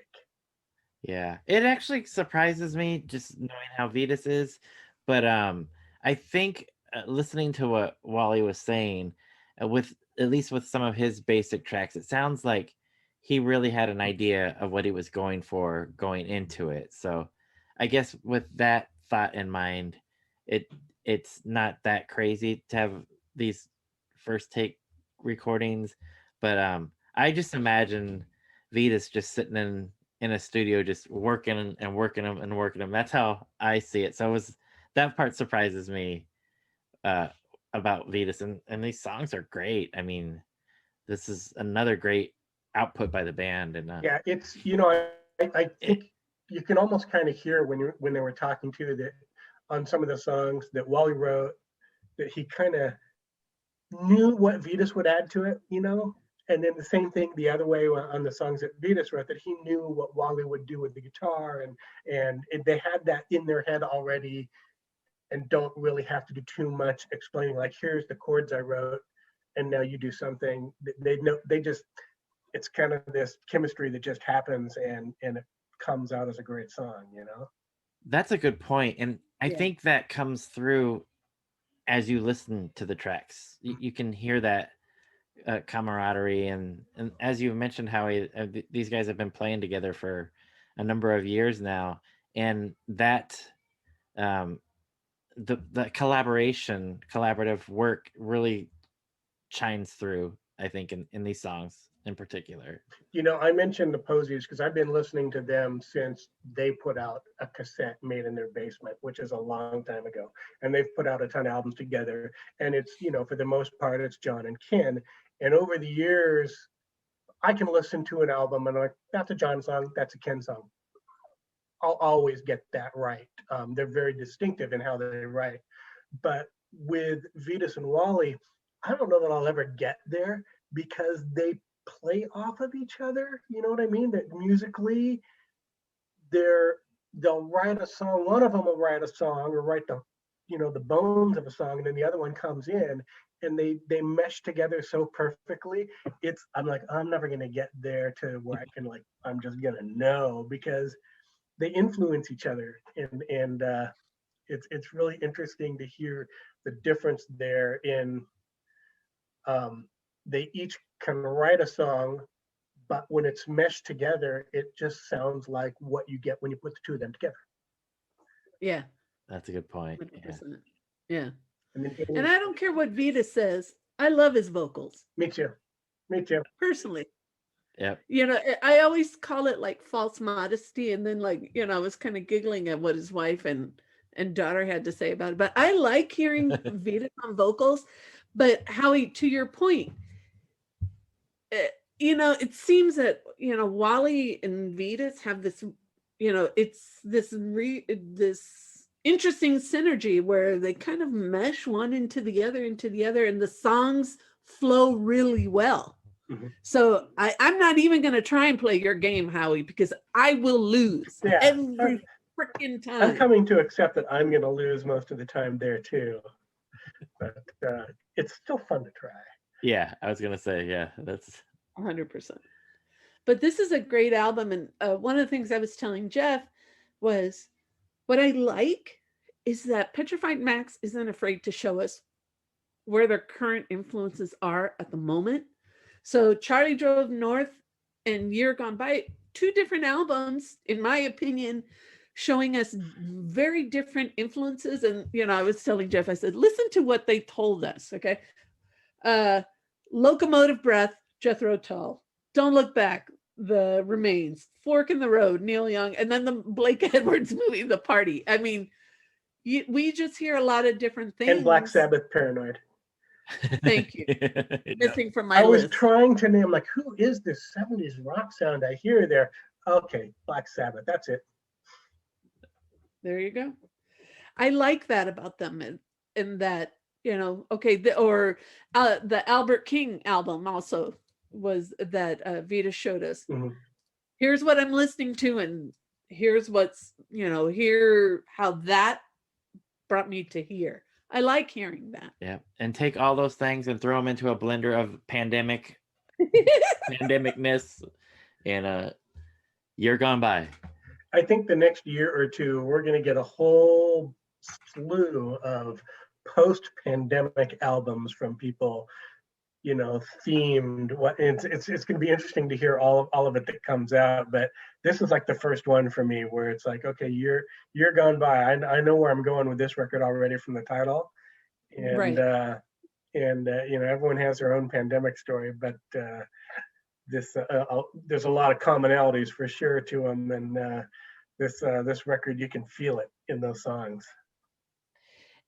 Yeah, it actually surprises me just knowing how Vitus is, but I think listening to what Wally was saying, with at least with some of his basic tracks, it sounds like he really had an idea of what he was going for going into it. So I guess with that thought in mind, it's not that crazy to have these first take recordings, but I just imagine Vitus just sitting in a studio just working and working them. That's how I see it. So that part surprises me about Vitus, and these songs are great. I mean, this is another great output by the band. And yeah, it's, you know, I think you can almost kind of hear when they were talking to that on some of the songs that Wally wrote, that he kind of knew what Vitus would add to it, you know. And then the same thing the other way on the songs that Vitus wrote, that he knew what Wally would do with the guitar, and they had that in their head already, and don't really have to do too much explaining, like, here's the chords I wrote and now you do something. They know, it's kind of this chemistry that just happens, and it comes out as a great song, you know. That's a good point, and I think that comes through as you listen to the tracks. You can hear that camaraderie, and as you mentioned, Howie, these guys have been playing together for a number of years now, and that the collaborative work really shines through, I think, in these songs in particular. You know, I mentioned the Posies because I've been listening to them since they put out a cassette made in their basement, which is a long time ago. And they've put out a ton of albums together. And it's, you know, for the most part, it's John and Ken. And over the years, I can listen to an album and I'm like, that's a John song, that's a Ken song. I'll always get that right. They're very distinctive in how they write. But with Vitus and Wally, I don't know that I'll ever get there because they play off of each other. You know what I mean? That musically, they'll write a song. One of them will write a song or write the the bones of a song, and then the other one comes in, and they mesh together so perfectly. I'm like, I'm never gonna get there to where I can I'm just gonna know, because they influence each other, and it's really interesting to hear the difference there in they each can write a song, but when it's meshed together, it just sounds like what you get when you put the two of them together. Yeah. That's a good point. 100%. Yeah. And I don't care what Vitus says. I love his vocals. Me too. Personally. Yep. I always call it like false modesty. And then I was kind of giggling at what his wife and daughter had to say about it. But I like hearing Vitus on vocals. But Howie, to your point, it seems that, Wally and Vitus have this, it's this interesting synergy where they kind of mesh one into the other, and the songs flow really well. Mm-hmm. So I'm not even going to try and play your game, Howie, because I will lose every freaking time. I'm coming to accept that I'm going to lose most of the time there too. But it's still fun to try. Yeah, I was gonna say, yeah, that's 100%. But this is a great album, and one of the things I was telling Jeff was what I like is that Petrified Max isn't afraid to show us where their current influences are at the moment. So Charlie Drove North and Year Gone By, two different albums, in my opinion, showing us very different influences. And, I was telling Jeff, I said, listen to what they told us, okay? Locomotive Breath, Jethro Tull. Don't Look Back, The Remains. Fork in the Road, Neil Young. And then the Blake Edwards movie, The Party. I mean, we just hear a lot of different things. And Black Sabbath, Paranoid. Thank you. Missing from my I was list. trying to name, who is this 70s rock sound I hear there? Okay, Black Sabbath, that's it. There you go. I like that about them, in that, the Albert King album also was that Vitus showed us. Mm-hmm. Here's what I'm listening to, and here's what's, how that brought me to here. I like hearing that. Yeah, and take all those things and throw them into a blender of pandemicness, and Year Gone By. I think the next year or two, we're going to get a whole slew of post-pandemic albums from people, themed. It's going to be interesting to hear all of it that comes out. But this is the first one for me where it's okay, Year Gone By. I know where I'm going with this record already from the title, and right. Everyone has their own pandemic story, but this there's a lot of commonalities for sure to them, and this record, you can feel it in those songs.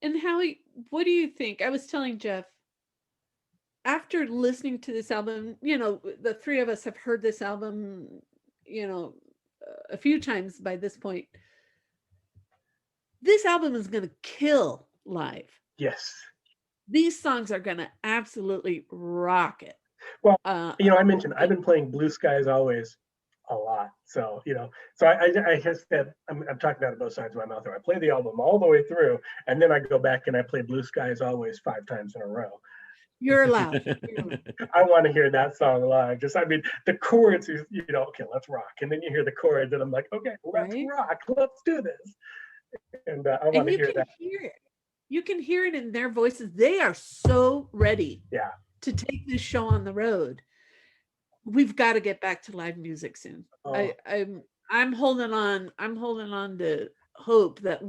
And Howie, what do you think? I was telling Jeff, after listening to this album, the three of us have heard this album, a few times by this point. This album is going to kill live. Yes. These songs are going to absolutely rock it. Well, I mentioned I've been playing Blue Skies Always a lot. So, I just said, I'm talking out of both sides of my mouth. I play the album all the way through, and then I go back and I play Blue Skies Always 5 times in a row. You're allowed. I want to hear that song live. The chords, okay, let's rock. And then you hear the chords, and I'm like, okay, let's rock. Let's do this. And I want to hear that. You can hear it in their voices. They are so ready. Yeah. To take this show on the road. We've got to get back to live music soon. Oh. I'm holding on. I'm holding on to hope that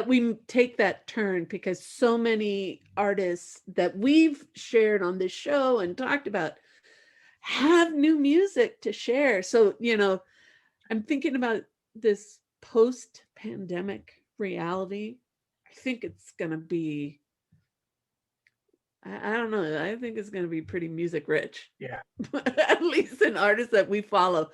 we take that turn, because so many artists that we've shared on this show and talked about have new music to share. So, I'm thinking about this post-pandemic reality. I think it's going to be, I don't know. I think it's going to be pretty music rich. Yeah. At least in artists that we follow.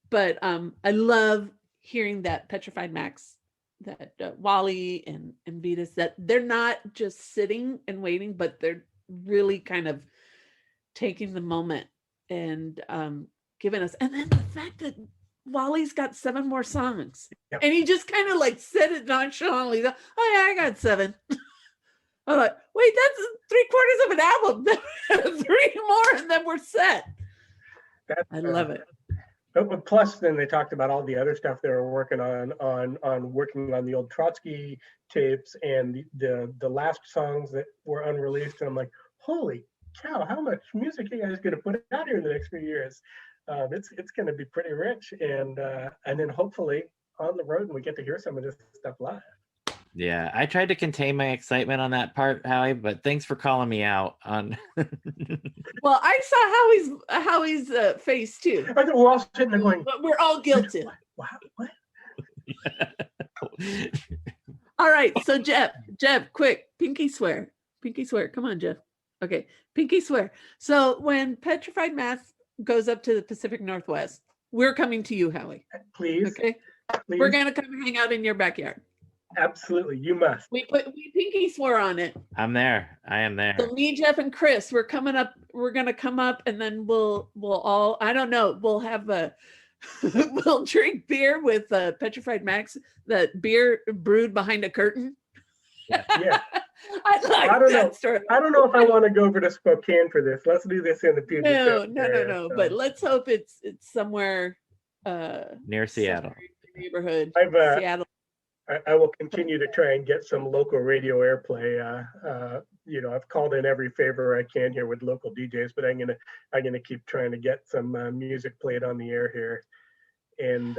But I love hearing that Petrified Max, that Wally and Vitus, that they're not just sitting and waiting, but they're really kind of taking the moment and giving us. And then the fact that Wally's got 7 more songs. Yep. And he just kind of like said it nonchalantly. Oh yeah, I got 7. I'm like, wait, that's 3/4 of an album. 3 more and then we're set. I love it. But plus, then they talked about all the other stuff they were working on working on the old Trotsky tapes and the last songs that were unreleased. And I'm like, holy cow, how much music you guys going to put out here in the next few years? It's going to be pretty rich, and then hopefully on the road, and we get to hear some of this stuff live. Yeah, I tried to contain my excitement on that part, Howie, but thanks for calling me out on. Well, I saw Howie's face too. I think we're all sitting there going, But we're all guilty. What? All right, so Jeff, quick, pinky swear. Come on, Jeff. Okay, pinky swear. So when Petrified Mask goes up to the Pacific Northwest, we're coming to you, Howie. Please. Okay, Please. we're gonna come hang out in your backyard. Absolutely, you must. We pinky swear on it. I'm there. I am there. So me, Jeff, and Chris, we're coming up. We're gonna come up, and then we'll all. I don't know. We'll have a. We'll drink beer with Petrified Max. That beer brewed behind a curtain. Yeah. I like I don't that know. story. I don't know if I want to go over to Spokane for this. Let's do this in the Puget Sound area, No. so. But let's hope it's somewhere Near Seattle. somewhere in your neighborhood. I've, Seattle. I will continue to try and get some local radio airplay. I've called in every favor I can here with local DJs, but I'm gonna keep trying to get some music played on the air here. And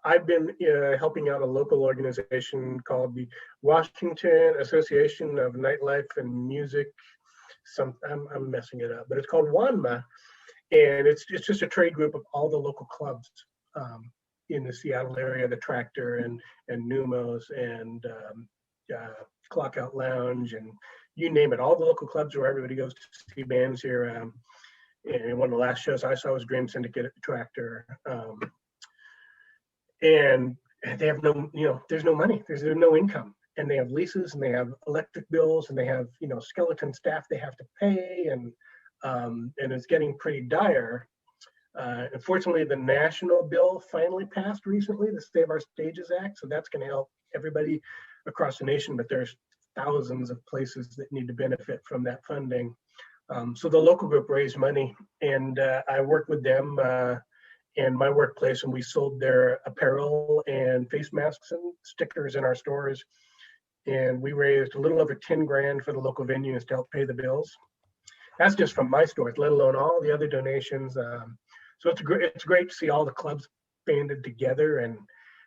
I've been helping out a local organization called the Washington Association of Nightlife and Music. I'm messing it up, but it's called WANMA, and it's just a trade group of all the local clubs in the Seattle area, the Tractor and Numos and Clock Out Lounge, and you name it. All the local clubs where everybody goes to see bands here. And one of the last shows I saw was Dream Syndicate at the Tractor. And they have there's no money, there's no income, and they have leases and they have electric bills and they have skeleton staff they have to pay, and it's getting pretty dire. Unfortunately, the national bill finally passed recently, the Save Our Stages Act, so that's going to help everybody across the nation, but there's thousands of places that need to benefit from that funding. So the local group raised money, and I worked with them in my workplace, and we sold their apparel and face masks and stickers in our stores. And we raised a little over 10 grand for the local venues to help pay the bills. That's just from my stores, let alone all the other donations. So it's great to see all the clubs banded together. And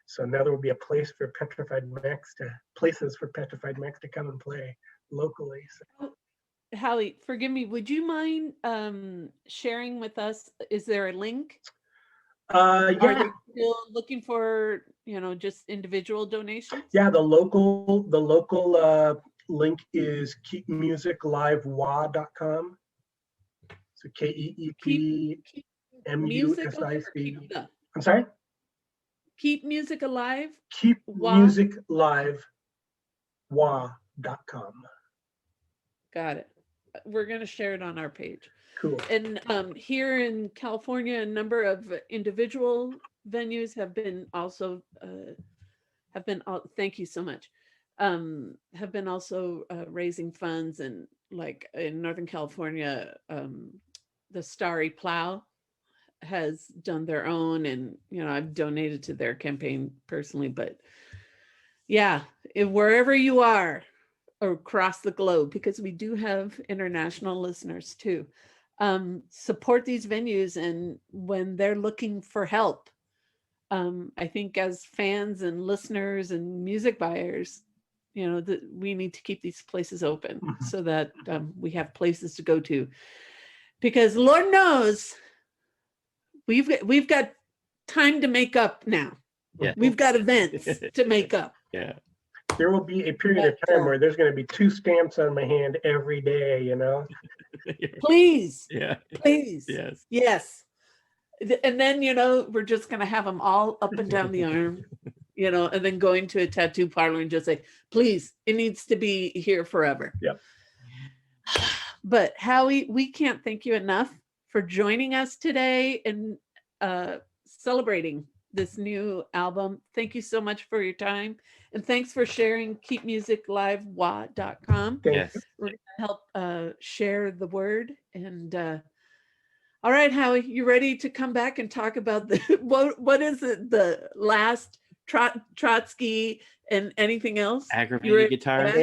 so now there will be places for Petrified Max to come and play locally. So. Howie, forgive me. Would you mind sharing with us? Is there a link? Are you still looking for just individual donations? Yeah, the local link is keepmusiclivewa.com. So KEEPMUSIC. I'm sorry. Keep Music Alive. Keepmusiclivewa.com. Got it. We're going to share it on our page. Cool. And here in California, a number of individual venues have been also thank you so much. Have been also raising funds, and like in Northern California, the Starry Plow has done their own, and I've donated to their campaign personally. But yeah, wherever you are across the globe, because we do have international listeners too, support these venues, and when they're looking for help, I think as fans and listeners and music buyers, that we need to keep these places open so that we have places to go to, because Lord knows we've got time to make up now. Yeah. We've got events to make up. Yeah. There will be a period of time where there's going to be 2 stamps on my hand every day, Please. Yeah. Please. Yes. Yes. And then, we're just going to have them all up and down the arm, and then going to a tattoo parlor and just say, please, it needs to be here forever. Yep. But Howie, we can't thank you enough for joining us today and celebrating this new album. Thank you so much for your time. And thanks for sharing keepmusiclive.com. Yes. We're going to help share the word. And all right, Howie, you ready to come back and talk about the what is it? The last Trotsky and anything else? Aggravated guitars.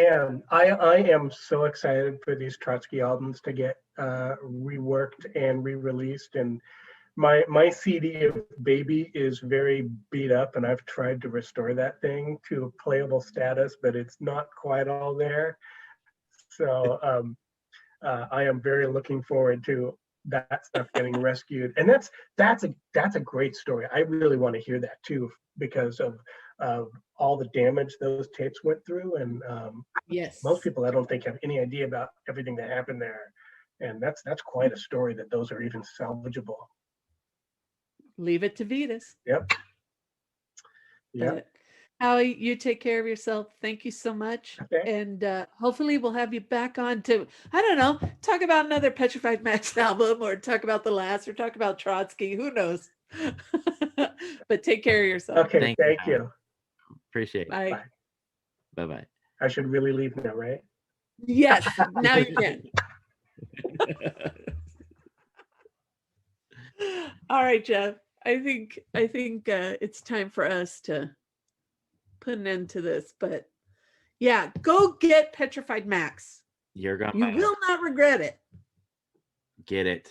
I am so excited for these Trotsky albums to get reworked and re-released. And my CD of Baby is very beat up, and I've tried to restore that thing to a playable status, but it's not quite all there. So I am very looking forward to that stuff getting rescued. And that's a great story. I really want to hear that too, because of all the damage those tapes went through. And yes, most people, I don't think, have any idea about everything that happened there. And that's quite a story that those are even salvageable. Leave it to Vitus. Yep. Howie, you take care of yourself. Thank you so much. Okay. And hopefully we'll have you back on to, I don't know, talk about another Petrified Max album, or talk about the last, or talk about Trotsky. Who knows? But take care of yourself. Okay. Thank you. Appreciate it. Bye. Bye-bye. I should really leave now, right? Yes. Now you can. All right, Jeff. I think it's time for us to put an end to this. But yeah, go get Petrified Max. You're gonna. You will not regret it. Get it.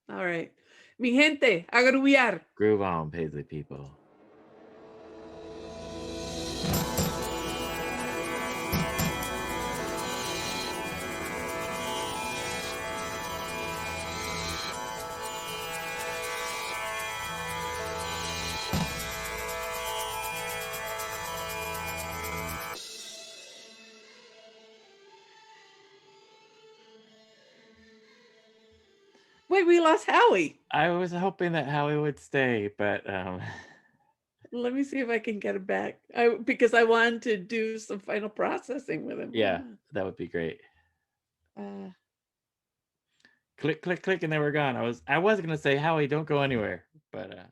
All right. Mi gente, agruviar. Groove on, Paisley people. Wait, we lost Howie. I was hoping that Howie would stay, but Let me see if I can get him back. Because I wanted to do some final processing with him. yeah, that would be great. Click, click, click, and they were gone. I was gonna say, Howie, don't go anywhere, but